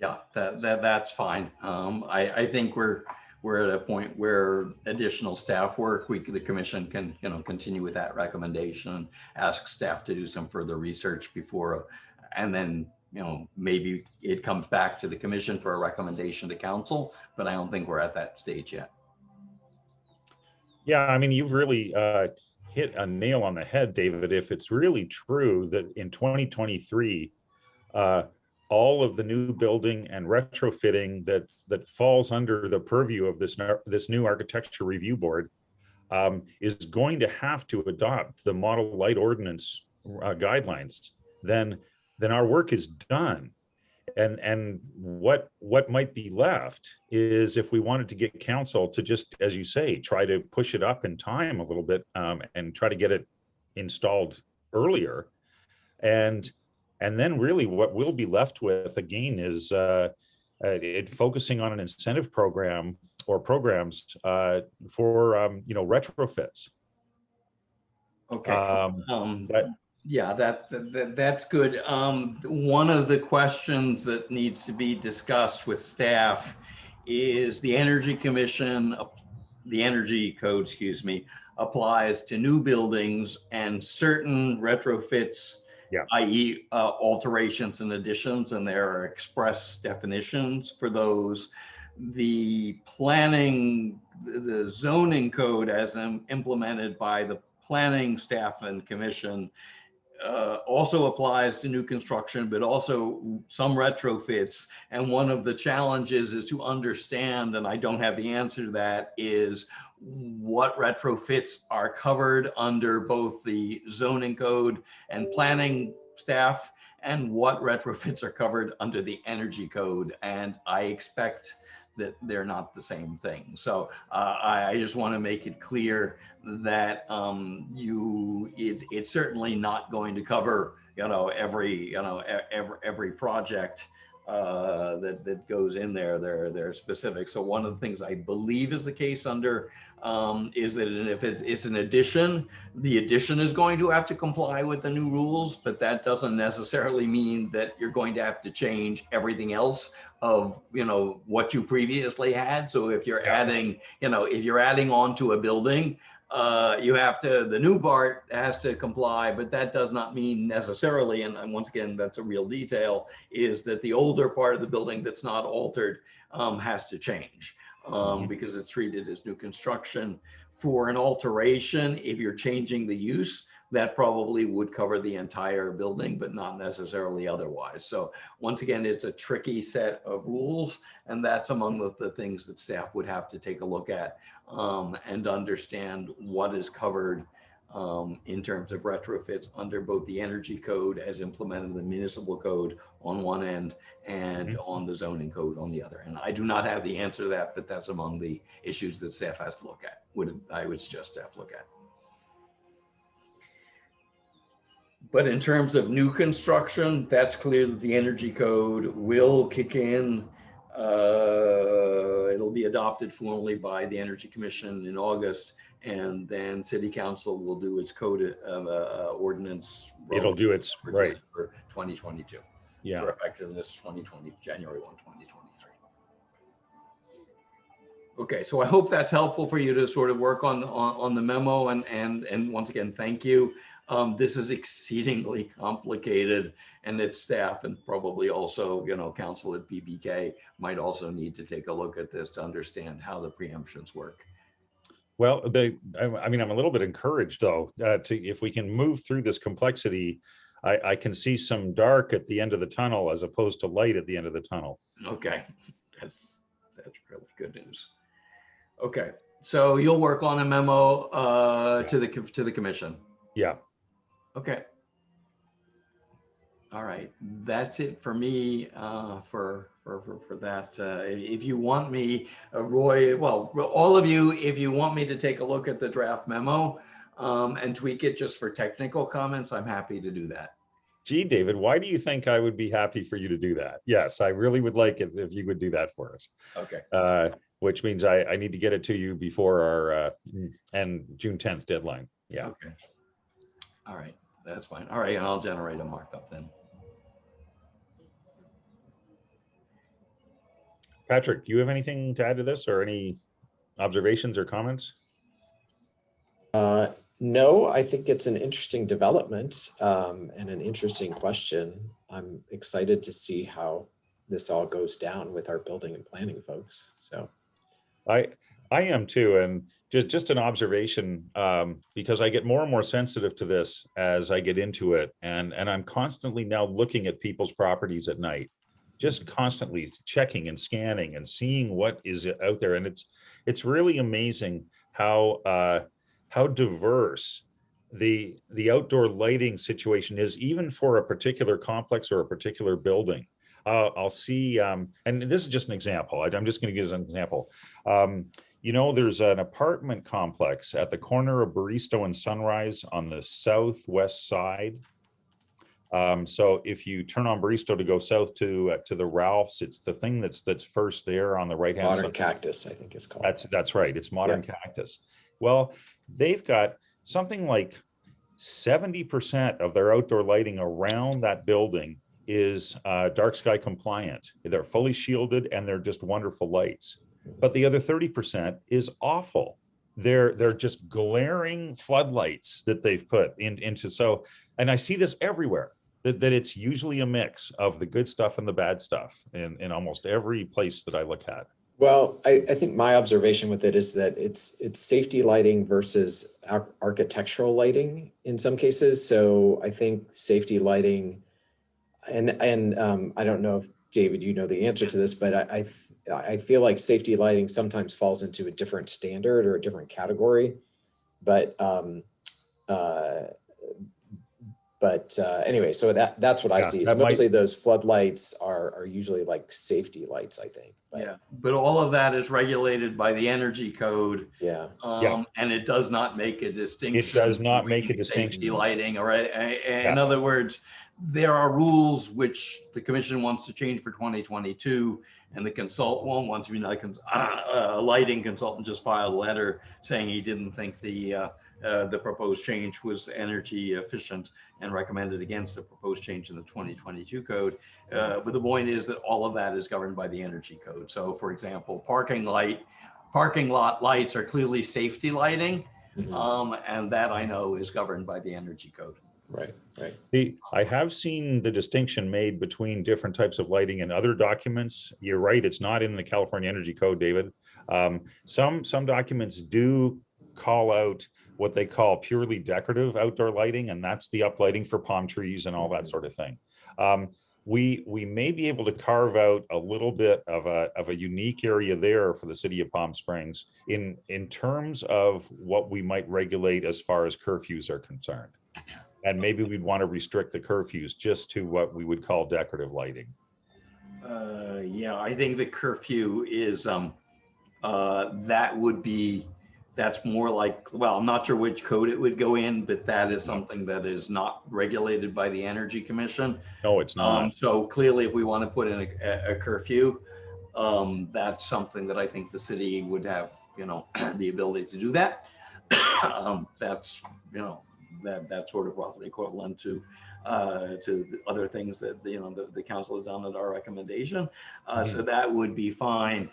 Yeah, that's fine. I think we're at a point where additional staff work, the commission can continue with that recommendation and ask staff to do some further research before, and then maybe it comes back to the commission for a recommendation to council, but I don't think we're at that stage yet. Yeah, I mean, you've really hit a nail on the head, David. If it's really true that in 2023, all of the new building and retrofitting that falls under the purview of this new architecture review board is going to have to adopt the model light ordinance guidelines, then our work is done. And what might be left is, if we wanted to get council to just, as you say, try to push it up in time a little bit and try to get it installed earlier. And then really what we'll be left with again is focusing on an incentive program or programs for retrofits. Okay. Yeah, that's good. One of the questions that needs to be discussed with staff is the Energy Commission, the Energy Code, excuse me, applies to new buildings and certain retrofits, Yeah. i.e. Alterations and additions, and there are express definitions for those. The planning, the zoning code as implemented by the planning staff and commission also applies to new construction, but also some retrofits. And one of the challenges is to understand, and I don't have the answer to that, is what retrofits are covered under both the zoning code and planning staff, and what retrofits are covered under the energy code. And I expect that they're not the same thing. So I just want to make it clear that it's certainly not going to cover every project that goes in there. They're specific. So one of the things I believe is the case under is that if it's an addition, the addition is going to have to comply with the new rules, but that doesn't necessarily mean that you're going to have to change everything else of what you previously had. So if you're adding on to a building, you have to, the new part has to comply, but that does not mean necessarily, and once again, that's a real detail, is that the older part of the building that's not altered has to change because it's treated as new construction. For an alteration, if you're changing the use, that probably would cover the entire building, but not necessarily otherwise. So once again, it's a tricky set of rules, and that's among the things that staff would have to take a look at and understand what is covered in terms of retrofits under both the energy code as implemented in the municipal code on one end and on the zoning code on the other. And I do not have the answer to that, but that's among the issues that staff has to look at. I would suggest staff look at. But in terms of new construction, that's clear that the energy code will kick in. It'll be adopted formally by the Energy Commission in August, and then City Council will do its code ordinance. It'll do its right for 2022. Yeah. For effectiveness January 1, 2023. Okay, so I hope that's helpful for you to sort of work on the memo, and once again, thank you. This is exceedingly complicated, and its staff and probably also, council at BBK might also need to take a look at this to understand how the preemptions work. Well, I mean, I'm a little bit encouraged though, if we can move through this complexity, I can see some dark at the end of the tunnel as opposed to light at the end of the tunnel. Okay, that's really good news. Okay, so you'll work on a memo to the commission. Yeah. Okay. All right, that's it for me for that. If you want me, Roy, well, all of you, if you want me to take a look at the draft memo and tweak it just for technical comments, I'm happy to do that. Gee, David, why do you think I would be happy for you to do that? Yes, I really would like it if you would do that for us. Okay. Which means I need to get it to you before our and June 10th deadline. Yeah. Okay. All right, that's fine. All right, and I'll generate a markup then. Patrick, do you have anything to add to this or any observations or comments? No, I think it's an interesting development and an interesting question. I'm excited to see how this all goes down with our building and planning folks. So I am too, and just an observation, because I get more and more sensitive to this as I get into it, and I'm constantly now looking at people's properties at night, just constantly checking and scanning and seeing what is out there, and it's really amazing how diverse the outdoor lighting situation is, even for a particular complex or a particular building. I'll see, and this is just an example. I'm just going to give an example. There's an apartment complex at the corner of Barristo and Sunrise on the southwest side. So if you turn on Barristo to go south to the Ralphs, it's the thing that's first there on the right hand side. Modern Cactus, I think is called. That's right. It's Modern Cactus. Well, they've got something like 70% of their outdoor lighting around that building is dark sky compliant. They're fully shielded and they're just wonderful lights. But the other 30% is awful. They're just glaring floodlights that they've put into. So, and I see this everywhere, that it's usually a mix of the good stuff and the bad stuff in almost every place that I look at. Well, I think my observation with it is that it's safety lighting versus architectural lighting in some cases. So I think safety lighting, and I don't know if David, you know the answer to this, but I feel like safety lighting sometimes falls into a different standard or a different category. But anyway, so that's what I see. Is mostly those floodlights are usually like safety lights, I think. But, yeah, but all of that is regulated by the energy code. Yeah. And it does not make a distinction. It does not make a between distinction. Safety lighting, or in other words, there are rules which the commission wants to change for 2022, and the consultant wants to be like a lighting consultant just filed a letter saying he didn't think the proposed change was energy efficient and recommended against the proposed change in the 2022 code. But the point is that all of that is governed by the energy code. So for example, parking lot lights are clearly safety lighting. And that I know is governed by the energy code. Right. I have seen the distinction made between different types of lighting in other documents. You're right, it's not in the California Energy Code, David. Some documents do call out what they call purely decorative outdoor lighting, and that's the uplighting for palm trees and all that sort of thing. We may be able to carve out a little bit of a unique area there for the city of Palm Springs in terms of what we might regulate as far as curfews are concerned. And maybe we'd want to restrict the curfews just to what we would call decorative lighting. Yeah, I think the curfew is that's more like, well, I'm not sure which code it would go in, but that is something that is not regulated by the Energy Commission. No, it's not. So clearly, if we want to put in a curfew, that's something that I think the city would have, the ability to do that. That's, that's sort of roughly equivalent to the other things that the council has done at our recommendation. So that would be fine.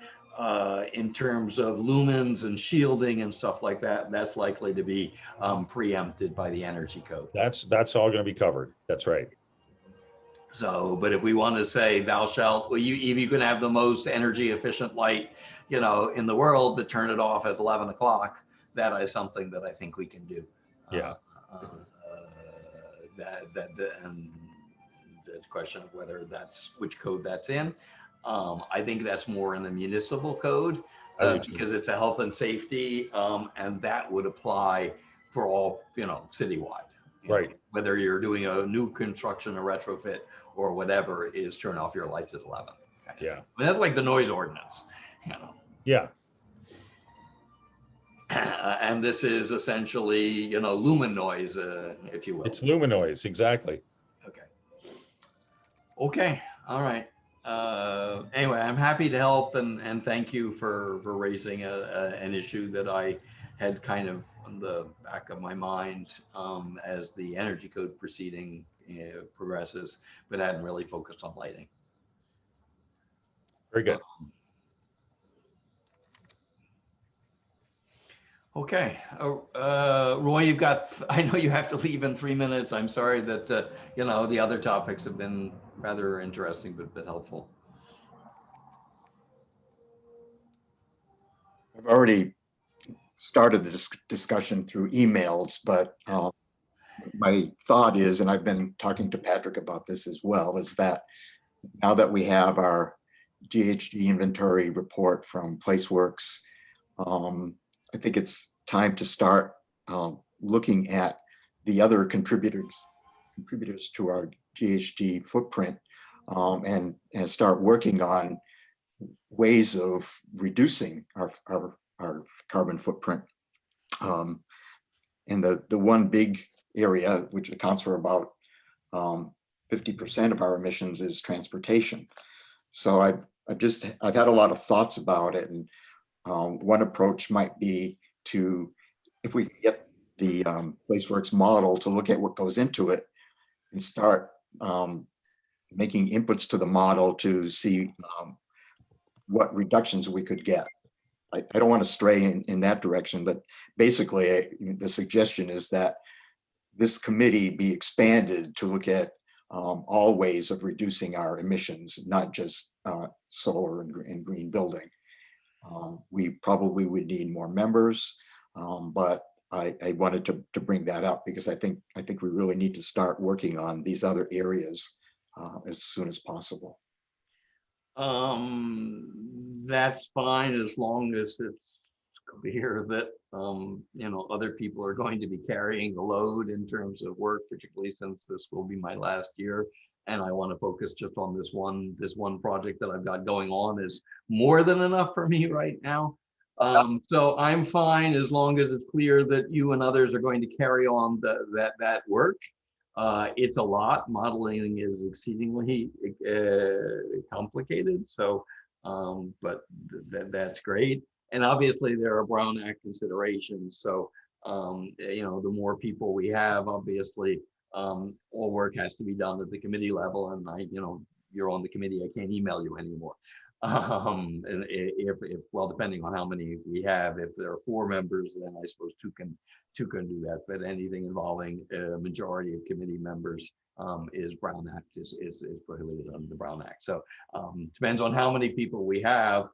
In terms of lumens and shielding and stuff like that, that's likely to be preempted by the energy code. That's all going to be covered. That's right. So, but if we want to say thou shalt, well, you can have the most energy efficient light, in the world, but turn it off at 11 o'clock. That is something that I think we can do. Yeah. And the question of whether that's which code that's in. I think that's more in the municipal code because it's a health and safety, and that would apply for all, citywide. Right. Whether you're doing a new construction, a retrofit, or whatever, is turn off your lights at 11. Okay. Yeah. But that's like the noise ordinance. Yeah. And this is essentially, lumen noise, if you will. It's luminoise, exactly. Okay. All right. Anyway, I'm happy to help and thank you for raising an issue that I had kind of on the back of my mind as the energy code proceeding progresses, but I hadn't really focused on lighting. Very good. Okay, Roy, I know you have to leave in 3 minutes. I'm sorry that, the other topics have been rather interesting, but helpful. I've already started the discussion through emails, but my thought is, and I've been talking to Patrick about this as well, is that now that we have our GHG inventory report from PlaceWorks, I think it's time to start looking at the other contributors to our GHG footprint and start working on ways of reducing our carbon footprint. And the one big area which accounts for about 50% of our emissions is transportation. So I've had a lot of thoughts about it, and one approach might be to, if we can get the PlaceWorks model to look at what goes into it and start making inputs to the model to see what reductions we could get. I don't want to stray in that direction, but basically the suggestion is that this committee be expanded to look at all ways of reducing our emissions, not just solar and green building. We probably would need more members, but I wanted to bring that up because I think we really need to start working on these other areas as soon as possible. That's fine as long as it's clear that, you know, other people are going to be carrying the load in terms of work, particularly since this will be my last year. And I want to focus just on this one project that I've got going on is more than enough for me right now. So I'm fine as long as it's clear that you and others are going to carry on that work. It's a lot. Modeling is exceedingly complicated. So, but that's great. And obviously there are Brown Act considerations. So, you know, the more people we have, obviously, all work has to be done at the committee level. And you know, you're on the committee, I can't email you anymore. And if well, depending on how many we have, if there are 4 members, then I suppose two can do that. But anything involving a majority of committee members is Brown Act is prohibited under the Brown Act. So depends on how many people we have.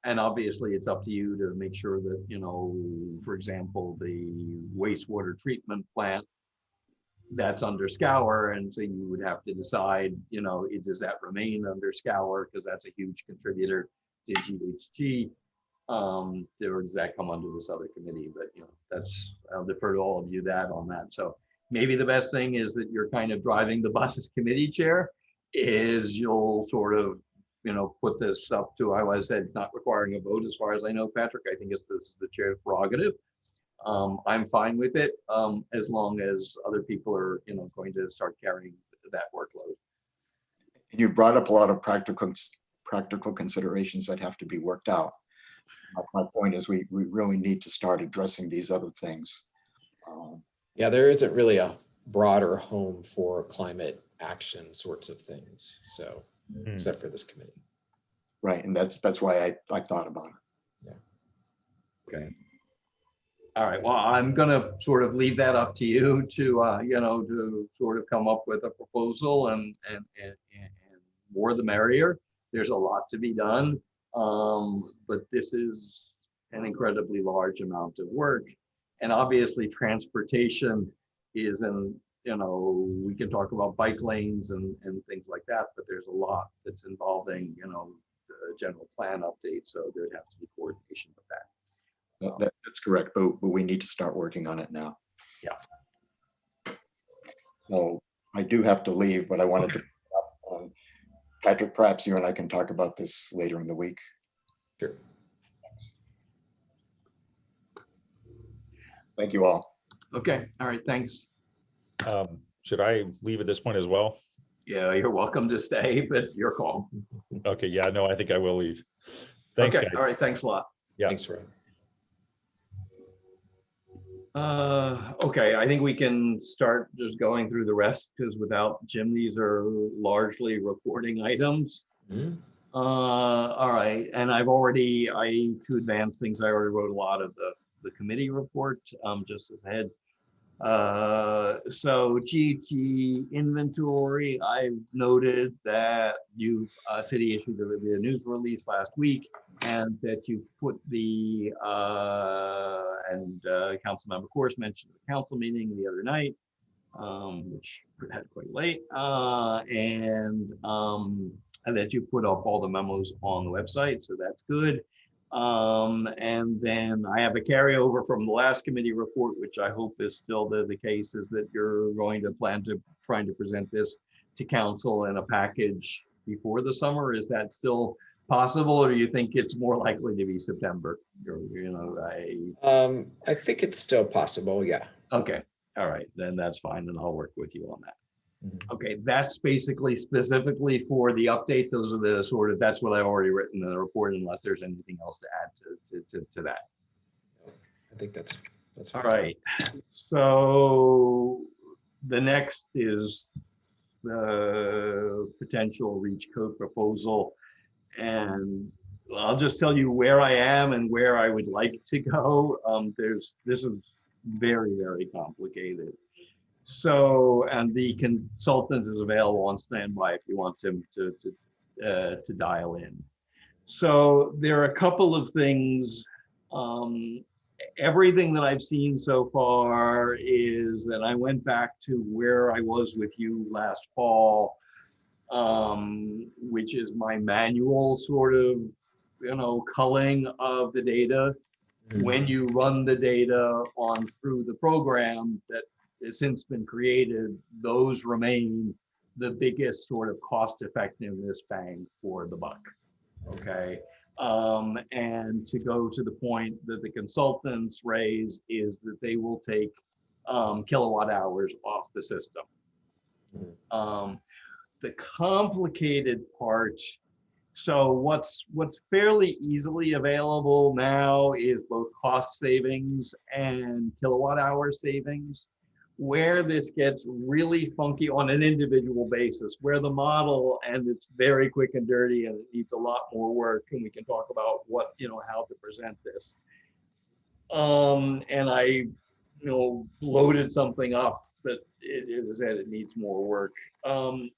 And obviously it's up to you to make sure that, you know, for example, the wastewater treatment plant, that's under Scour, and so you would have to decide, you know, does that remain under Scour because that's a huge contributor to GHG, or does that come under this other committee? But you know, I'll defer to all of you on that. So maybe the best thing is that you're kind of driving the bus as committee chair, is you'll sort of, you know, put this up to, I said, not requiring a vote as far as I know, Patrick. I think this is the chair's prerogative. I'm fine with it as long as other people are, you know, going to start carrying that workload. And you've brought up a lot of practical considerations that have to be worked out. My point is we really need to start addressing these other things. Yeah, there isn't really a broader home for climate action sorts of things. So, except for this committee. Right, and that's why I thought about it. Yeah. Okay. All right, well, I'm gonna sort of leave that up to you to, you know, to sort of come up with a proposal and more the merrier. There's a lot to be done, but this is an incredibly large amount of work. And obviously transportation isn't, you know, we can talk about bike lanes and things like that, but there's a lot that's involving, you know, the general plan update. So there'd have to be coordination with that. That's correct, but we need to start working on it now. Yeah. So I do have to leave, but I wanted to Patrick, perhaps you and I can talk about this later in the week. Sure. Thank you all. Okay, all right, thanks. Should I leave at this point as well? Yeah, you're welcome to stay, but your call. Okay, yeah, no, I think I will leave. Thanks, Okay, guys. all right, thanks a lot. Yeah. Thanks, Ron. Okay, I think we can start just going through the rest because without Jim, these are largely reporting items. Mhm. All right, and to advance things, I already wrote a lot of the committee report, just as ahead. So GHG inventory, I've noted that you city issued the news release last week, and that you put the Councilmember Course mentioned the council meeting the other night, which had quite late, and that you put up all the memos on the website, so that's good. And then I have a carryover from the last committee report, which I hope is still the case, is that you're going to plan to trying to present this to council in a package before the summer. Is that still possible, or do you think it's more likely to be September? You know, I think it's still possible. Yeah. okay, all right, then that's fine, and I'll work with you on that. Mhm. Okay, that's basically specifically for the update. Those are the sort of, that's what I've already written in the report, unless there's anything else to add to that. I think that's That's All fine. right. So the next is the potential REACH code proposal. And I'll just tell you where I am and where I would like to go. This is very, very complicated. So, and the consultant is available on standby if you want him to dial in. So there are a couple of things. Everything that I've seen so far is that I went back to where I was with you last fall, which is my manual sort of, culling of the data. When you run the data on through the program that has since been created, those remain the biggest sort of cost effectiveness bang for the buck. Okay. And to go to the point that the consultants raise is that they will take kilowatt hours off the system. The complicated part, so what's fairly easily available now is both cost savings and kilowatt hour savings. Where this gets really funky on an individual basis, where the model, and it's very quick and dirty and it needs a lot more work, and we can talk about what, how to present this. And I, loaded something up that it needs more work,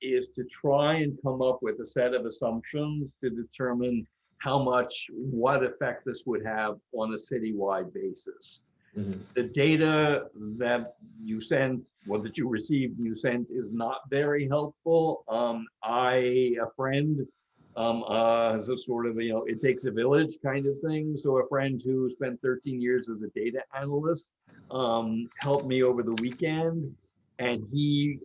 is to try and come up with a set of assumptions to determine what effect this would have on a citywide basis. The data that you sent, or that you received, you sent, is not very helpful. A friend has a sort of, it takes a village kind of thing. So a friend who spent 13 years as a data analyst helped me over the weekend, and he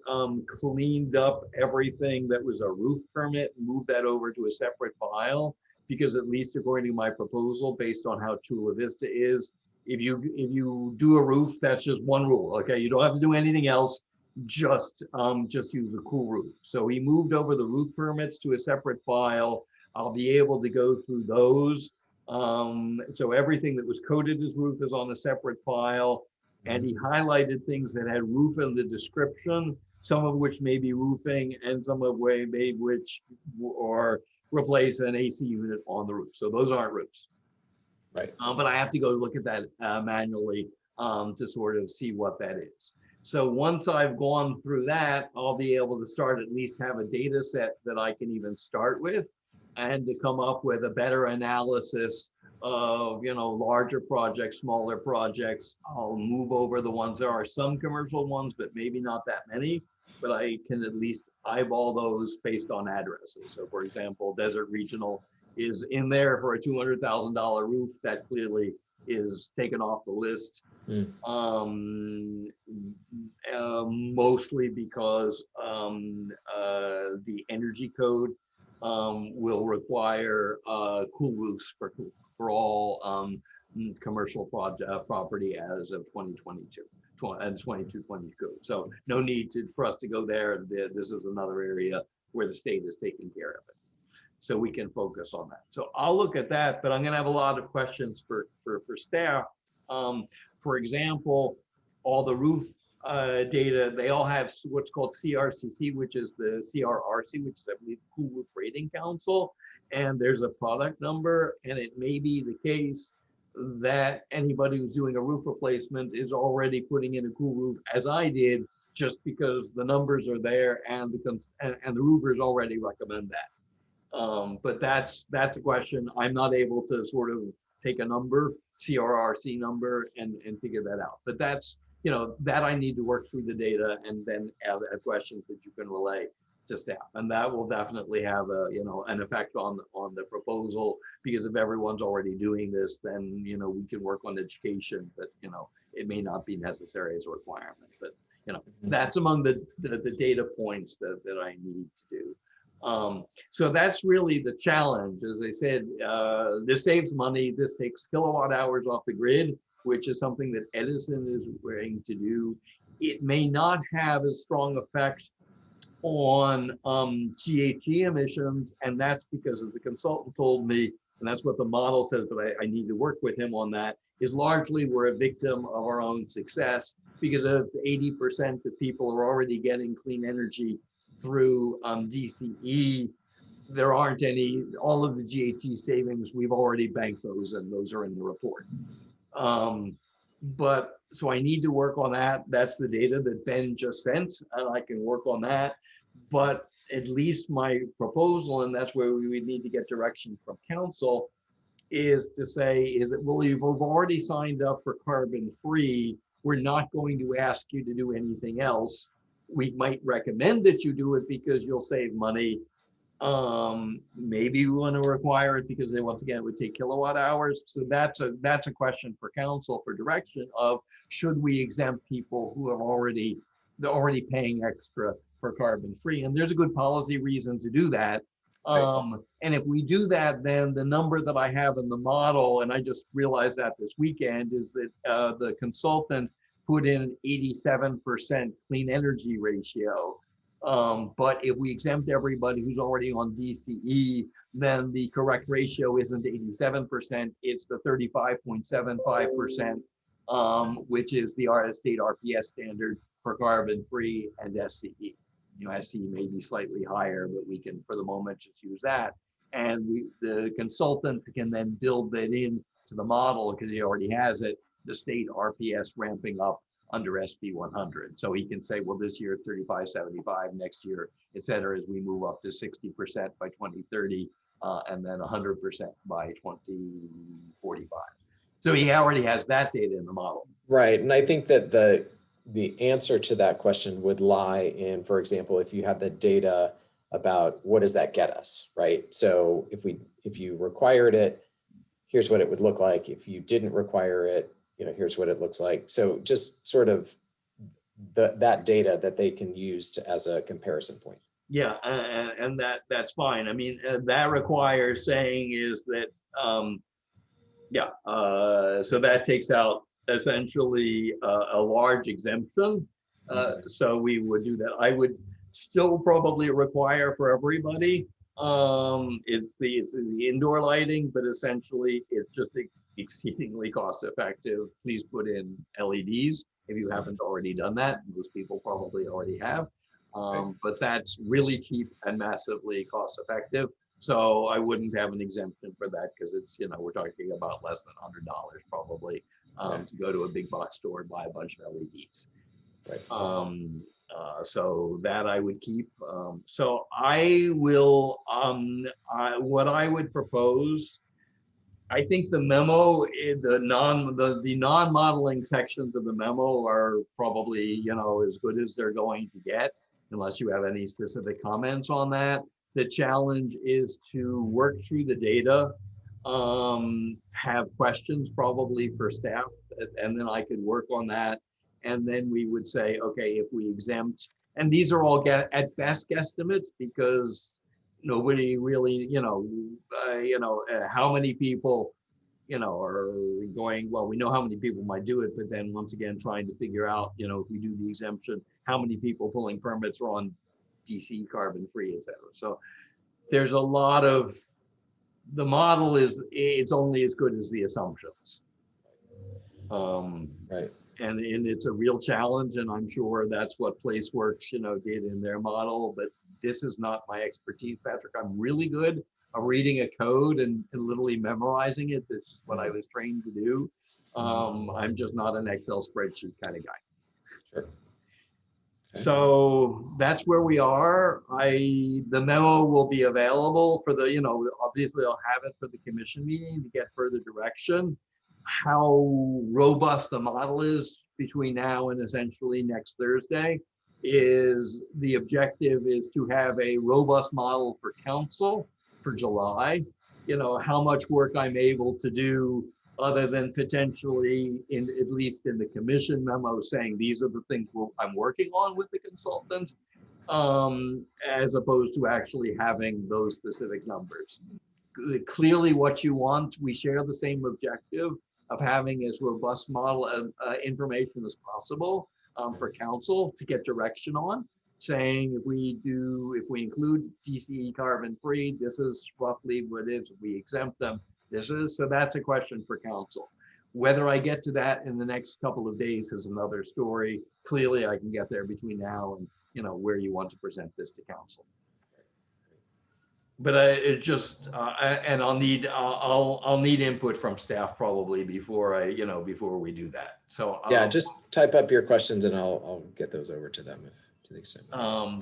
cleaned up everything that was a roof permit, moved that over to a separate file, because at least according to my proposal, based on how Chula Vista is, if you do a roof, that's just one rule. Okay, you don't have to do anything else. Just use a cool roof. So he moved over the roof permits to a separate file. I'll be able to go through those. So everything that was coded as roof is on a separate file. And he highlighted things that had roof in the description, some of which may be roofing, and some of which or replace an AC unit on the roof. So those aren't roofs. Right. But I have to go look at that manually to sort of see what that is. So once I've gone through that, I'll be able to start at least have a data set that I can even start with, and to come up with a better analysis of, larger projects, smaller projects. I'll move over the ones, there are some commercial ones, but maybe not that many, but I can at least eyeball those based on addresses. So for example, Desert Regional is in there for a $200,000 roof. That clearly is taken off the list. Mostly because the energy code will require cool roofs for all commercial property as of 2022 and 22-22. So no need for us to go there. This is another area where the state is taking care of it, so we can focus on that. So I'll look at that, but I'm going to have a lot of questions for staff. For example, all the roof data, they all have what's called CRCC, which is the CRRC, which is, I believe, Cool Roof Rating Council. And there's a product number, and it may be the case that anybody who's doing a roof replacement is already putting in a cool roof, as I did, just because the numbers are there and the roofers already recommend that. But that's a question. I'm not able to sort of take a number, CRRC number, and figure that out. But that's, that I need to work through the data and then have questions that you can relay to staff. And that will definitely have an effect on the proposal, because if everyone's already doing this, then, we can work on education, but, it may not be necessary as a requirement. But, that's among the data points that I need to do. So that's really the challenge. As I said, this saves money. This takes kilowatt hours off the grid, which is something that Edison is willing to do. It may not have as strong effect on GHG emissions, and that's because, as the consultant told me, and that's what the model says, but I need to work with him on that, is largely we're a victim of our own success, because if 80% of people are already getting clean energy through DCE, there aren't any, all of the GHG savings, we've already banked those, and those are in the report. But so I need to work on that. That's the data that Ben just sent, and I can work on that. But at least my proposal, and that's where we would need to get direction from council, is to say, is that, well, you've already signed up for carbon free. We're not going to ask you to do anything else. We might recommend that you do it because you'll save money. Maybe we want to require it because they, once again, it would take kilowatt hours. So that's a question for council for direction of, should we exempt people who are already paying extra for carbon free? And there's a good policy reason to do that. And if we do that, then the number that I have in the model, and I just realized that this weekend, is that the consultant put in an 87% clean energy ratio. But if we exempt everybody who's already on DCE, then the correct ratio isn't 87%, it's the 35.75%, which is the state RPS standard for carbon free and SCE. You know, SCE may be slightly higher, but we can, for the moment, just use that. And the consultant can then build that in to the model, because he already has it, the state RPS ramping up under SB 100. So he can say, well, this year 35.75, next year, et cetera, as we move up to 60% by 2030, and then 100% by 2045. So he already has that data in the model. Right, and I think that the answer to that question would lie in, for example, if you have the data about what does that get us, right? So if you required it, here's what it would look like. If you didn't require it, you know, here's what it looks like. So just sort of that data that they can use as a comparison point. Yeah, and that's fine. I mean, that requires saying is that, so that takes out essentially a large exemption. So we would do that. I would still probably require for everybody. It's the indoor lighting, but essentially it's just exceedingly cost effective. Please put in LEDs if you haven't already done that. Most people probably already have. But that's really cheap and massively cost effective. So I wouldn't have an exemption for that, because it's, you know, we're talking about less than $100 probably to go to a big box store and buy a bunch of LEDs. Right. So that I would keep. So I will, what I would propose, I think the memo, the non-modeling sections of the memo are probably, you know, as good as they're going to get, unless you have any specific comments on that. The challenge is to work through the data, have questions probably for staff, and then I could work on that. And then we would say, okay, if we exempt, and these are all at best guesstimates, because nobody really, how many people, are going, well, we know how many people might do it, but then once again, trying to figure out, if we do the exemption, how many people pulling permits are on DC carbon free, et cetera. So there's a lot of, the model it's only as good as the assumptions. Right. And it's a real challenge, and I'm sure that's what PlaceWorks, did in their model, but this is not my expertise, Patrick. I'm really good at reading a code and literally memorizing it. This is what I was trained to do. I'm just not an Excel spreadsheet kind of guy. Sure. Okay. So that's where we are. The memo will be available for the, obviously I'll have it for the commission meeting to get further direction. How robust the model is between now and essentially next Thursday is the objective is to have a robust model for council for July. How much work I'm able to do other than potentially at least in the commission memo saying these are the things I'm working on with the consultants, as opposed to actually having those specific numbers. Clearly what you want, we share the same objective of having as robust model of information as possible for council to get direction on, saying if we include DCE carbon free, this is roughly what it is. If we exempt them, So that's a question for council. Whether I get to that in the next couple of days is another story. Clearly, I can get there between now and, where you want to present this to council. But it just, and I'll need input from staff probably before before we do that. So Yeah, just type up your questions and I'll get those over to them to the extent.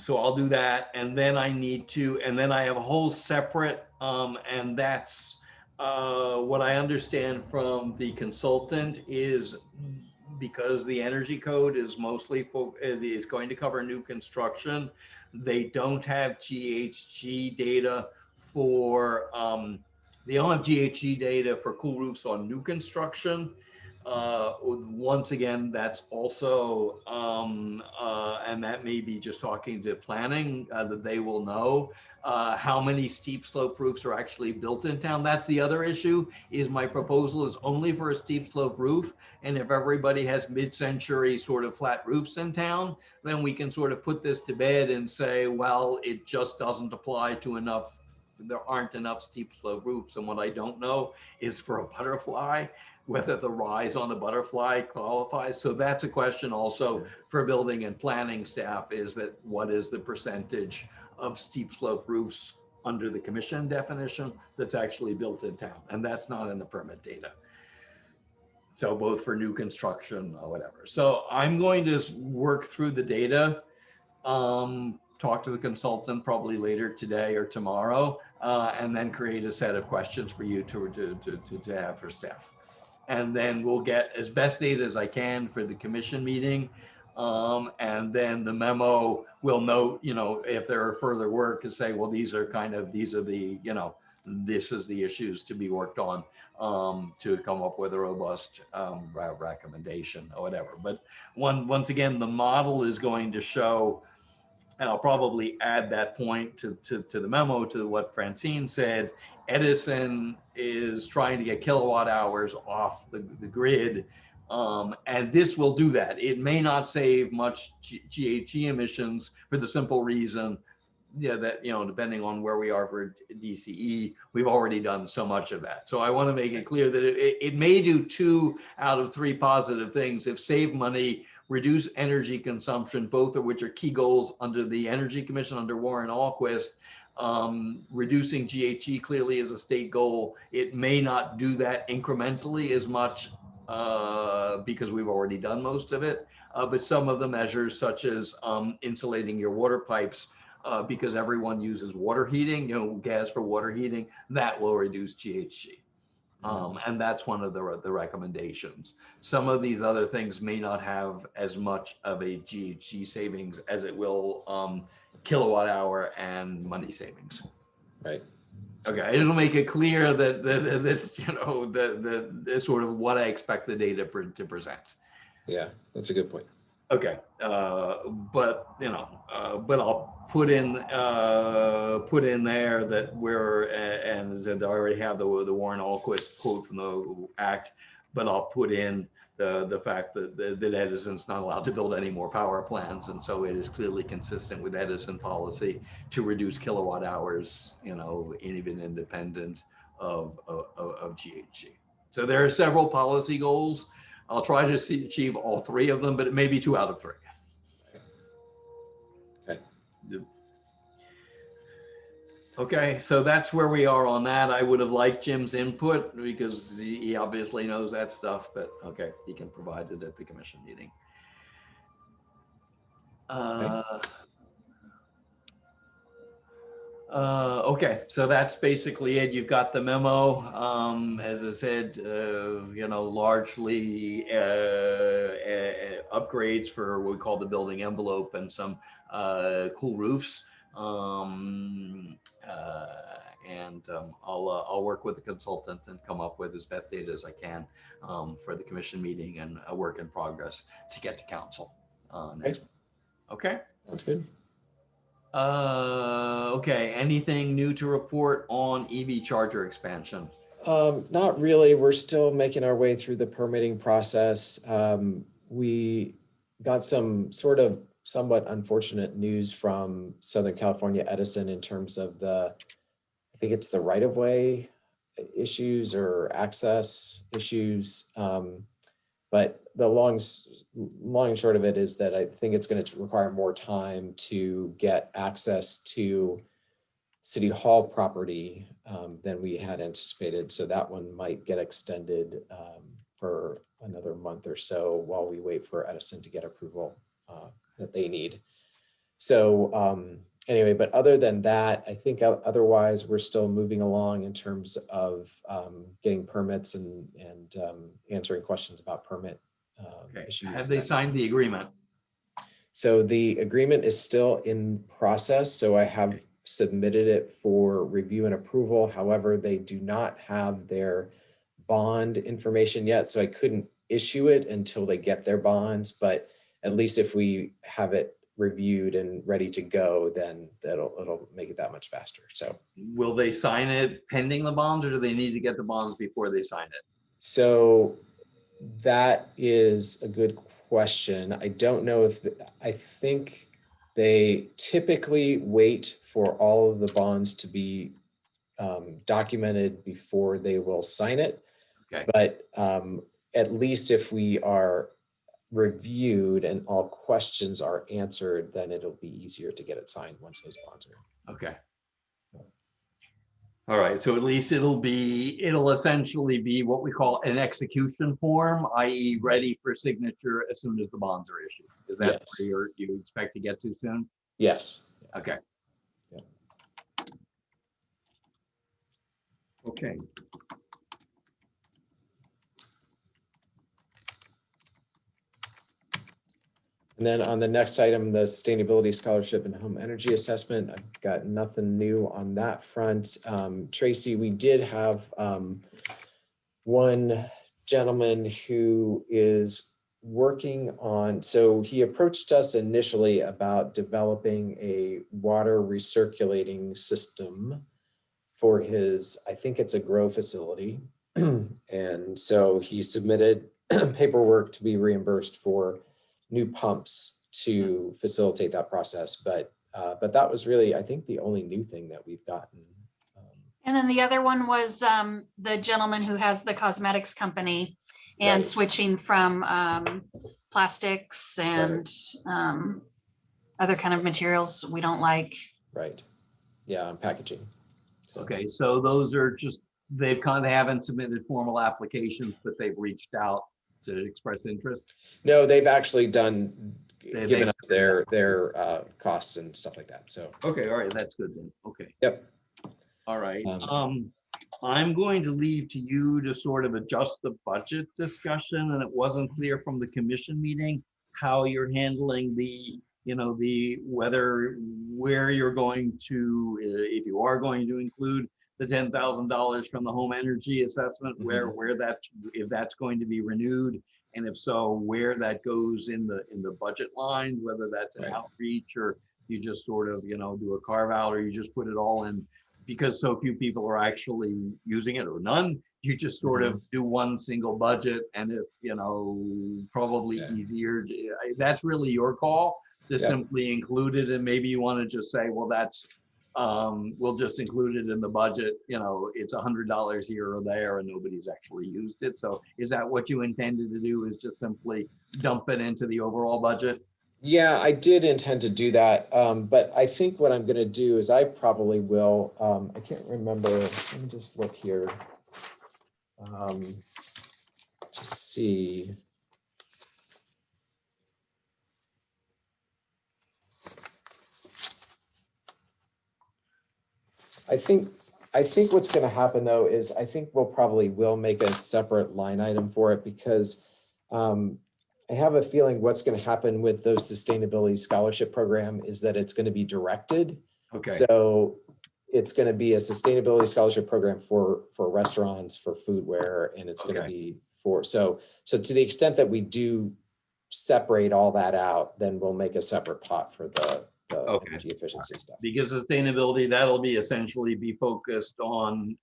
so I'll do that, and then I have a whole separate, and that's what I understand from the consultant is because the energy code is mostly is going to cover new construction. They don't have GHG data for they don't have GHG data for cool roofs on new construction. Once again, that's also, and that may be just talking to planning, that they will know how many steep slope roofs are actually built in town. That's the other issue, is my proposal is only for a steep slope roof. And if everybody has mid-century sort of flat roofs in town, then we can sort of put this to bed and say, well, it just doesn't apply to enough. There aren't enough steep slope roofs. And what I don't know is for a butterfly, whether the rise on the butterfly qualifies. So that's a question also for building and planning staff, is that what is the percentage of steep slope roofs under the commission definition that's actually built in town? And that's not in the permit data. So both for new construction or whatever. So I'm going to work through the data, talk to the consultant probably later today or tomorrow, and then create a set of questions for you to have for staff. And then we'll get as best data as I can for the commission meeting. And then the memo will note, if there are further work, and say, well, these are the, this is the issues to be worked on, to come up with a robust recommendation or whatever. But once again, the model is going to show, and I'll probably add that point to the memo, to what Francine said. Edison is trying to get kilowatt hours off the grid, and this will do that. It may not save much GHG emissions for the simple reason, that depending on where we are for DCE, we've already done so much of that. So I want to make it clear that it may do 2 out of 3 positive things. If save money, reduce energy consumption, both of which are key goals under the Energy Commission under Warren Alquist. Reducing GHG clearly is a state goal. It may not do that incrementally as much because we've already done most of it. But some of the measures, such as insulating your water pipes, because everyone uses water heating, gas for water heating, that will reduce GHG. And that's one of the recommendations. Some of these other things may not have as much of a GHG savings as it will kilowatt hour and money savings. Right. Okay, I just want to make it clear that the sort of what I expect the data to present. Yeah, that's a good point. Okay, but I'll put in there that we're, and as I already have the Warren Alquist quote from the act, but I'll put in the fact that Edison's not allowed to build any more power plants, and so it is clearly consistent with Edison policy to reduce kilowatt hours, even independent of GHG. So there are several policy goals. I'll try to achieve all 3 of them, but it may be 2 out of 3. Okay. Okay, so that's where we are on that. I would have liked Jim's input because he obviously knows that stuff, but okay, he can provide it at the commission meeting. Okay, so that's basically it. You've got the memo. As I said, largely upgrades for what we call the building envelope and some cool roofs. I'll work with the consultant and come up with as best data as I can for the commission meeting, and a work in progress to get to council next. Okay. Sounds good. Okay, anything new to report on EV charger expansion? Not really. We're still making our way through the permitting process. We got some sort of somewhat unfortunate news from Southern California Edison in terms of I think it's the right of way issues or access issues. But the long and short of it is that I think it's going to require more time to get access to City Hall property than we had anticipated. So that one might get extended for another month or so while we wait for Edison to get approval that they need. So anyway, but other than that, I think otherwise we're still moving along in terms of getting permits and answering questions about permit issues. Have they signed the agreement? So the agreement is still in process. So I have submitted it for review and approval. However, they do not have their bond information yet. So I couldn't issue it until they get their bonds, but at least if we have it reviewed and ready to go, then it'll make it that much faster. So will they sign it pending the bonds, or do they need to get the bonds before they sign it? So that is a good question. I don't know if, I think they typically wait for all of the bonds to be documented before they will sign it. Okay. But at least if we are reviewed and all questions are answered, then it'll be easier to get it signed once those bonds are. Okay. All right, so at least it'll essentially be what we call an execution form, i.e. ready for signature as soon as the bonds are issued. Is that Yes. where you expect to get to soon? Yes. Okay. Yeah. Okay. And then on the next item, the Sustainability Scholarship and Home Energy Assessment, I've got nothing new on that front. Tracy, we did have one gentleman who is working on, so he approached us initially about developing a water recirculating system for his, I think it's a grow facility. And so he submitted paperwork to be reimbursed for new pumps to facilitate that process. But that was really, I think, the only new thing that we've gotten. And then the other one was the gentleman who has the cosmetics company and Right. switching from plastics and other kind of materials we don't like. Right. Yeah, packaging. So, Okay, so those are just, they haven't submitted formal applications, but they've reached out to express interest. no, they've actually given They- us their costs and stuff like that. So, Okay, all right, that's good then. Okay. yep. All right. Um, I'm going to leave to you to sort of adjust the budget discussion, and it wasn't clear from the commission meeting how you're handling the, where you're going to, if you are going to include the $10,000 from the home energy assessment, where if that's going to be renewed, and if so, where that goes in the budget line, whether that's an Right. outreach or you just sort of, do a carve out, or you just put it all in. Because so few people are actually using it, or none, you just sort of do one single budget, and if, probably Yeah. easier, that's really your call to Yeah. simply include it. And maybe you want to just say, well, that's, we'll just include it in the budget, it's $100 here or there, and nobody's actually used it. So is that what you intended to do, is just simply dump it into the overall budget? Yeah, I did intend to do that, but I think what I'm going to do is I probably will. I can't remember. Let me just look here. Just see. I think what's going to happen though is I think we'll will make a separate line item for it, because I have a feeling what's going to happen with those sustainability scholarship program is that it's going to be directed. Okay. So it's going to be a sustainability scholarship program for restaurants, for foodware, and it's going to Okay. be for, so to the extent that we do separate all that out, then we'll make a separate pot for the Okay. energy efficiency stuff. Because sustainability, that'll be essentially be focused on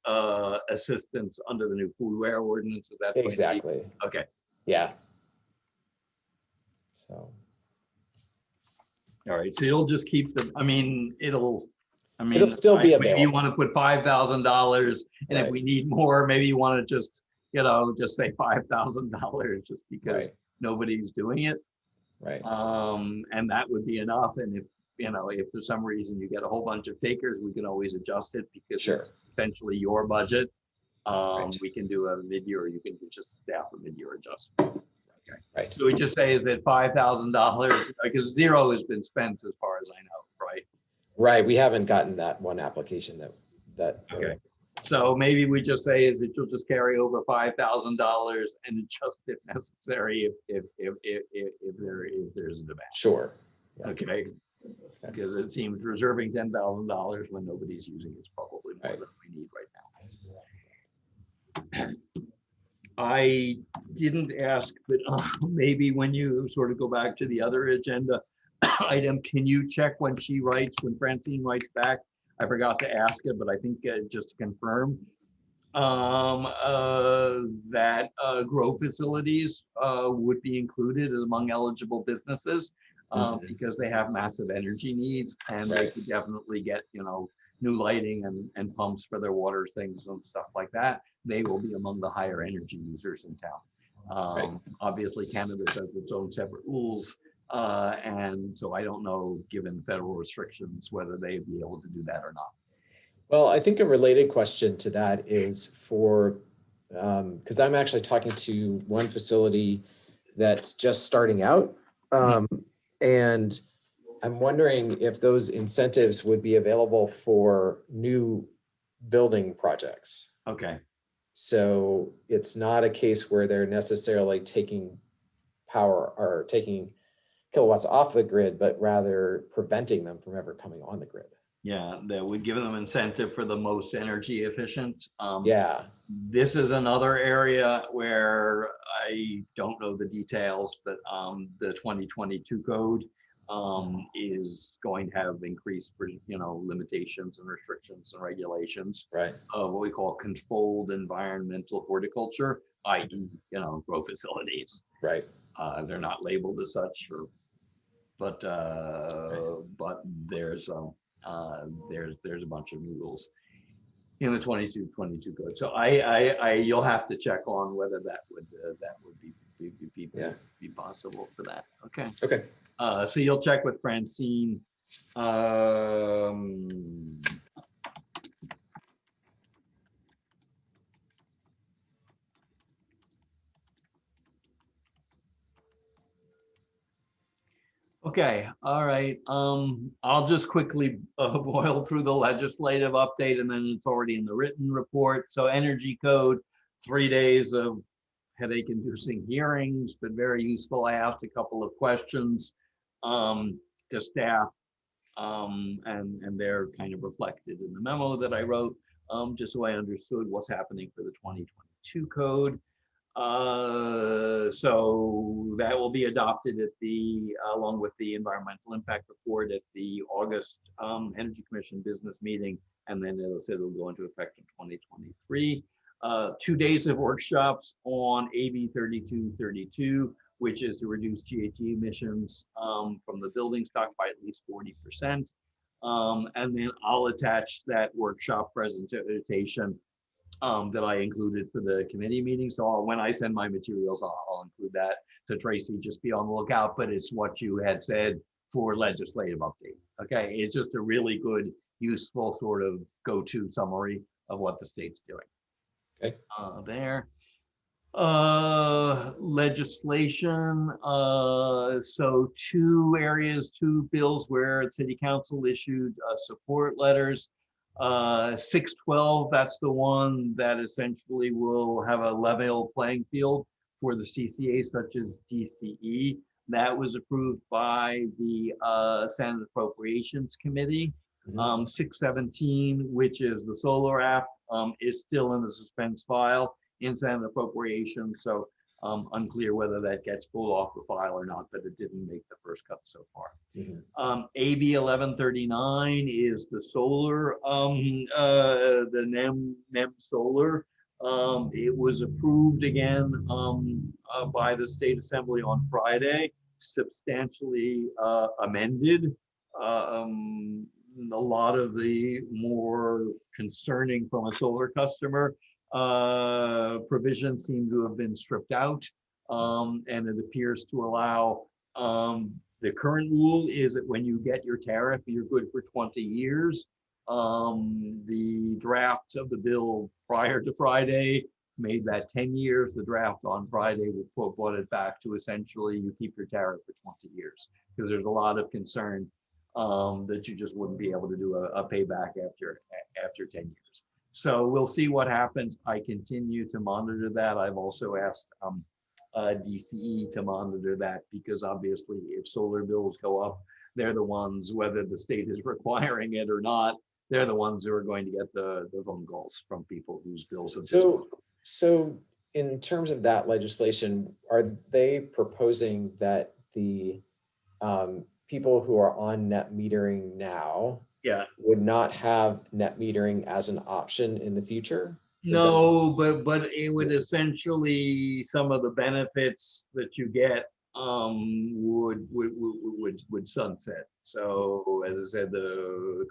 assistance under the new foodware ordinance. Is that going to be- Exactly. Okay. Yeah. So. All right. So you'll just keep the, I mean, It'll still be maybe you available. want to put $5,000, and if Right. we need more, maybe you want to just, just say $5,000 just because Right. nobody's doing it. Right. And that would be enough. And if for some reason you get a whole bunch of takers, we can always adjust it because Sure. it's essentially your budget. Right. We can do a mid-year, or you can just staff a mid-year adjustment. Okay. Right. So we just say, is it $5,000? Because zero has been spent as far as I know, right? Right. We haven't gotten that one application that. Okay. So maybe we just say is that you'll just carry over $5,000 and adjust if necessary if there's a demand. Sure. Yeah. Okay. Because it seems reserving $10,000 when nobody's using it's probably more Right. than we need right now. I didn't ask, but maybe when you sort of go back to the other agenda item, can you check when Francine writes back? I forgot to ask it, but I think just to confirm that grow facilities would be included among eligible businesses because they have massive energy needs, and they Right. could definitely get, new lighting and pumps for their water things and stuff like that. They will be among the higher energy users in town. Obviously, cannabis has its own separate rules. And so I don't know, given federal restrictions, whether they'd be able to do that or not. Well, I think a related question to that is because I'm actually talking to one facility that's just starting out. And I'm wondering if those incentives would be available for new building projects. Okay. So it's not a case where they're necessarily taking power or taking kilowatts off the grid, but rather preventing them from ever coming on the grid. Yeah, that would give them incentive for the most energy efficient. Yeah. This is another area where I don't know the details, but the 2022 code is going to have increased, limitations and restrictions and regulations. Right. Of what we call controlled environmental horticulture, i.e., grow facilities. Right. They're not labeled as such, but there's a bunch of new rules in the 22 code. So you'll have to check on whether that would be possible for that. Okay. Okay. So you'll check with Francine. Okay, all right. I'll just quickly boil through the legislative update, and then it's already in the written report. So energy code, 3 days of headache-inducing hearings, but very useful. I asked a couple of questions to staff, and they're kind of reflected in the memo that I wrote, just so I understood what's happening for the 2022 code. So that will be adopted along with the environmental impact report at the August Energy Commission business meeting, and then it'll go into effect in 2023. 2 days of workshops on AB 3232, which is to reduce GHG emissions from the building stock by at least 40%. And then I'll attach that workshop presentation that I included for the committee meeting. So when I send my materials, I'll include that. So Tracy, just be on the lookout, but it's what you had said for legislative update. Okay, it's just a really good, useful sort of go-to summary of what the state's doing. Okay. There. Legislation. So two bills where the city council issued support letters. 612, that's the one that essentially will have a level playing field for the CCA such as DCE. That was approved by the Senate Appropriations Committee. 617, which is the solar app, is still in the suspense file in Senate Appropriations. So unclear whether that gets pulled off the file or not, but it didn't make the first cut so far. AB 1139 is the solar, the NEM solar. It was approved again by the State Assembly on Friday, substantially amended. a lot of the more concerning from a solar customer provisions seem to have been stripped out. And it appears to allow, the current rule is that when you get your tariff, you're good for 20 years. The draft of the bill prior to Friday made that 10 years. The draft on Friday brought it back to essentially you keep your tariff for 20 years, because there's a lot of concern that you just wouldn't be able to do a payback after 10 years. So we'll see what happens. I continue to monitor that. I've also asked DCE to monitor that, because obviously if solar bills go up, they're the ones, whether the state is requiring it or not, they're the ones who are going to get the phone calls from people whose bills have. So in terms of that legislation, are they proposing that the people who are on net metering now would not have net metering as an option in the future? No, but it would essentially, some of the benefits that you get would sunset. So as I said,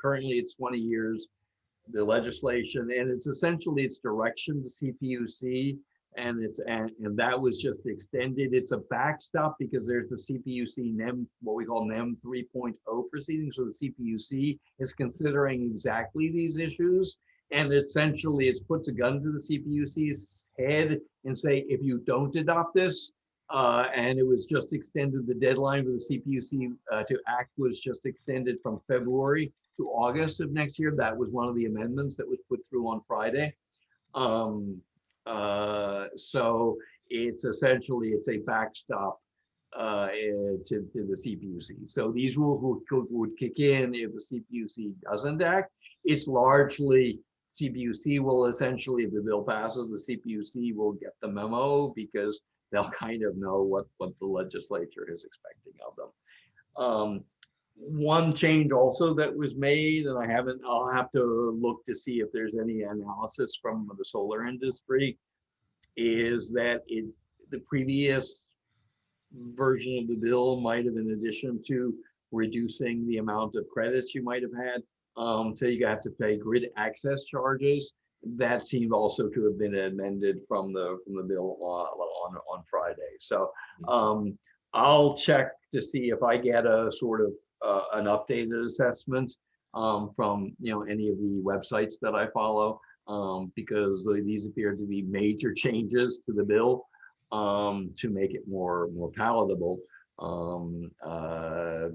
currently it's 20 years, the legislation, and it's essentially its direction to CPUC, and that was just extended. It's a backstop because there's the CPUC NEM, what we call NEM 3.0 proceedings. So the CPUC is considering exactly these issues. And essentially, it's puts a gun to the CPUC's head and say, if you don't adopt this, and it was just extended, the deadline for the CPUC to act was just extended from February to August of next year. That was one of the amendments that was put through on Friday. So it's essentially, it's a backstop to the CPUC. So these rules would kick in if the CPUC doesn't act. It's largely, CPUC will essentially, if the bill passes, the CPUC will get the memo, because they'll kind of know what the legislature is expecting of them. One change also that was made, and I'll have to look to see if there's any analysis from the solar industry, is that the previous version of the bill might have, in addition to reducing the amount of credits you might have had, so you have to pay grid access charges. That seemed also to have been amended from the bill on Friday. So I'll check to see if I get a sort of an updated assessment from any of the websites that I follow, because these appear to be major changes to the bill to make it more palatable.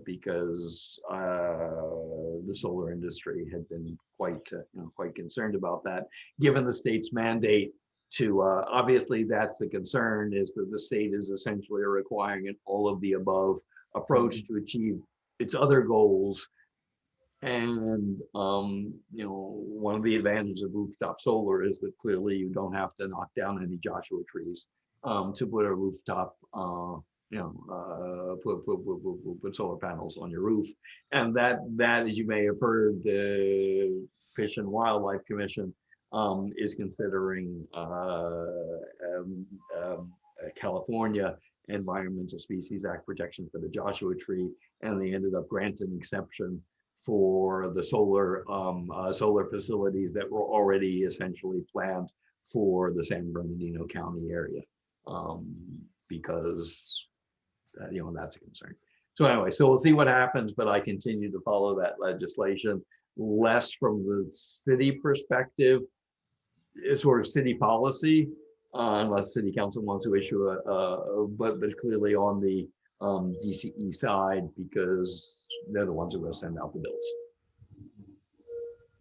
Because the solar industry had been quite concerned about that, given the state's mandate to, obviously that's the concern, is that the state is essentially requiring an all of the above approach to achieve its other goals. And one of the advantages of rooftop solar is that clearly you don't have to knock down any Joshua trees to put a rooftop put solar panels on your roof. And that, as you may have heard, the Fish and Wildlife Commission is considering California Environmental Species Act protection for the Joshua tree, and they ended up granting exception for the solar facilities that were already essentially planned for the San Bernardino County area, because that's a concern. So anyway, so we'll see what happens, but I continue to follow that legislation, less from the city perspective, sort of city policy, unless city council wants to issue but clearly on the DCE side, because they're the ones who are going to send out the bills.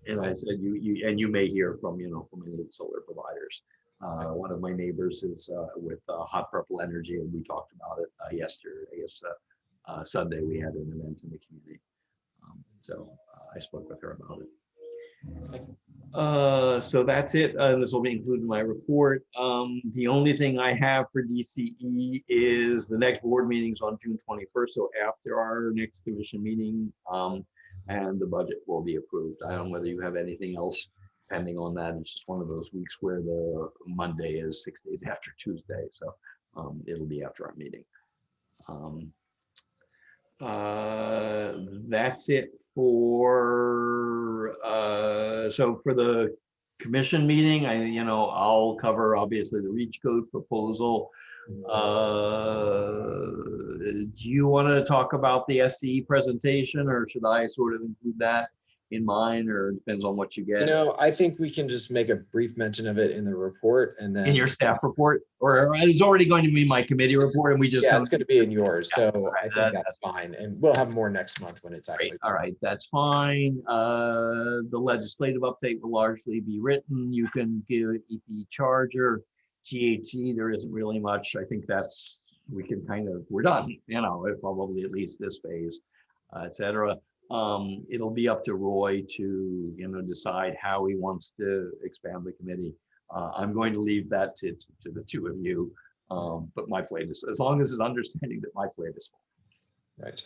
And I said, you may hear from from any of the solar providers. One of my neighbors is with Hot Purple Energy, and we talked about it yesterday. I guess Sunday we had an event in the community, so I spoke with her about it. So that's it. This will be included in my report. The only thing I have for DCE is the next board meetings on June 21st, so after our next commission meeting, and the budget will be approved. I don't know whether you have anything else pending on that. It's just one of those weeks where the Monday is 6 days after Tuesday, so it'll be after our meeting. That's it so for the commission meeting, I'll cover obviously the REACH code proposal. Do you want to talk about the SCE presentation, or should I sort of include that in mine, or it depends on what you get? I think we can just make a brief mention of it in the report and then. In your staff report, or it's already going to be my committee report, and we just. Yeah, it's going to be in yours, so I that- think that's fine, and we'll have more next month when it's actually. All right, that's fine. The legislative update will largely be written. You can give EP charger, GHG. There isn't really much. I think we're done, probably at least this phase, et cetera. It'll be up to Roy to, decide how he wants to expand the committee. I'm going to leave that to the two of you. But my plate is, as long as it's understanding that my plate is full. Right.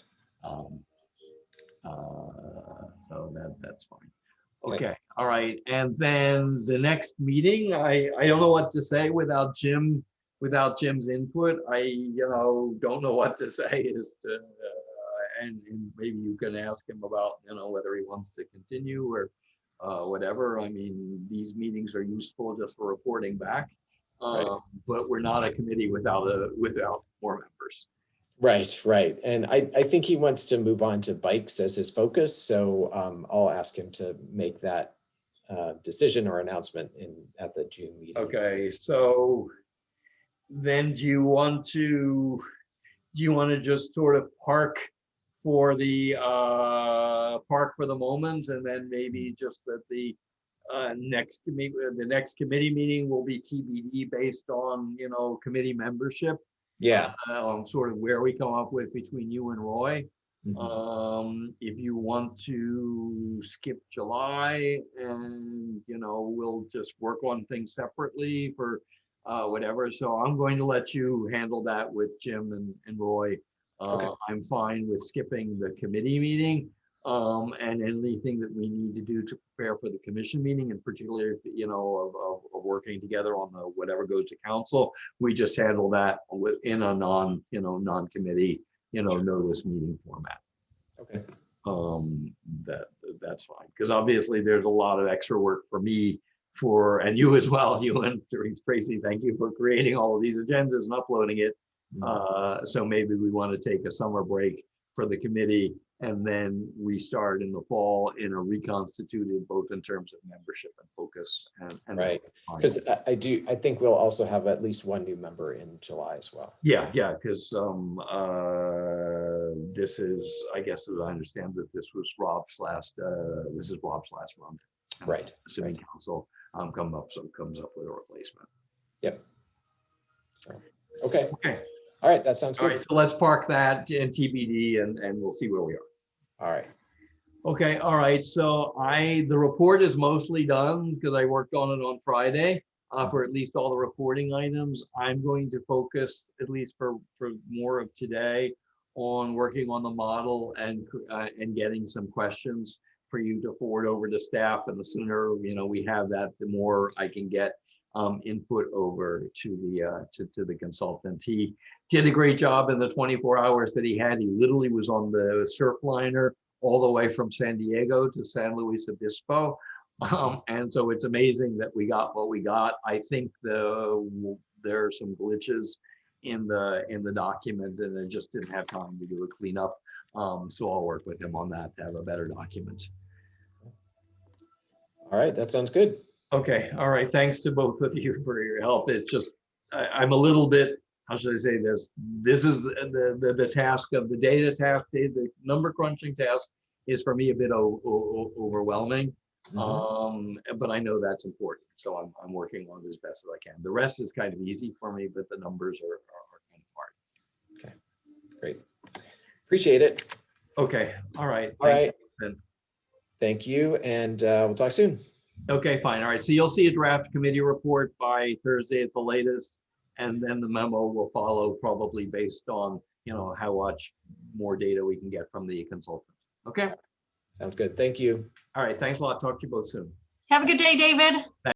So that's fine. Okay, all right. And then the next meeting, I don't know what to say without Jim's input. I don't know what to say as to, and maybe you can ask him about whether he wants to continue or whatever. I mean, these meetings are useful just for reporting back, but we're not a committee without more members. Right. And I think he wants to move on to bikes as his focus. So I'll ask him to make that decision or announcement at the June meeting. Okay, so then do you want to just sort of park for the moment, and then maybe just that the next committee meeting will be TBD based on committee membership. Yeah. Sort of where we come up with between you and Roy. Mhm. If you want to skip July, and we'll just work on things separately for whatever. So I'm going to let you handle that with Jim and Roy. Okay. I'm fine with skipping the committee meeting, and anything that we need to do to prepare for the commission meeting, and particularly of working together on the whatever goes to council. We just handle that in a non-committee notice meeting format. Okay. That's fine, because obviously there's a lot of extra work for me, and you as well, you and Tracy. Thank you for creating all of these agendas and uploading it. So maybe we want to take a summer break for the committee and then restart in the fall in a reconstituted, both in terms of membership and focus. And Right, because I think we'll also have at least one new member in July as well. Yeah, because this is, I guess, as I understand that this was Rob's last run. Right. Assuming council comes up with a replacement. Yep. So, okay. Okay. All right, that sounds All good. right, so let's park that in TBD, and we'll see where we are. All right. Okay, all right. So the report is mostly done because I worked on it on Friday for at least all the reporting items. I'm going to focus, at least for more of today, on working on the model and getting some questions for you to forward over to staff. And the sooner we have that, the more I can get input over to the consultant. He did a great job in the 24 hours that he had. He literally was on the surf liner all the way from San Diego to San Luis Obispo. And so it's amazing that we got what we got. I think there are some glitches in the document, and I just didn't have time to do a cleanup. So I'll work with him on that to have a better document. All right, that sounds good. Okay, all right. Thanks to both of you for your help. It's just, I'm a little bit, how should I say this? This is the task of the data task, the number crunching task is for me a bit overwhelming. But I know that's important. So I'm working on it as best as I can. The rest is kind of easy for me, but the numbers are kind of hard. Okay, great. Appreciate it. Okay, all right. All right. Then. Thank you, and we'll talk soon. Okay, fine. All right. So you'll see a draft committee report by Thursday at the latest, and then the memo will follow, probably based on how much more data we can get from the consultant. Okay. Sounds good. Thank you. All right. Thanks a lot. Talk to you both soon. Have a good day, David.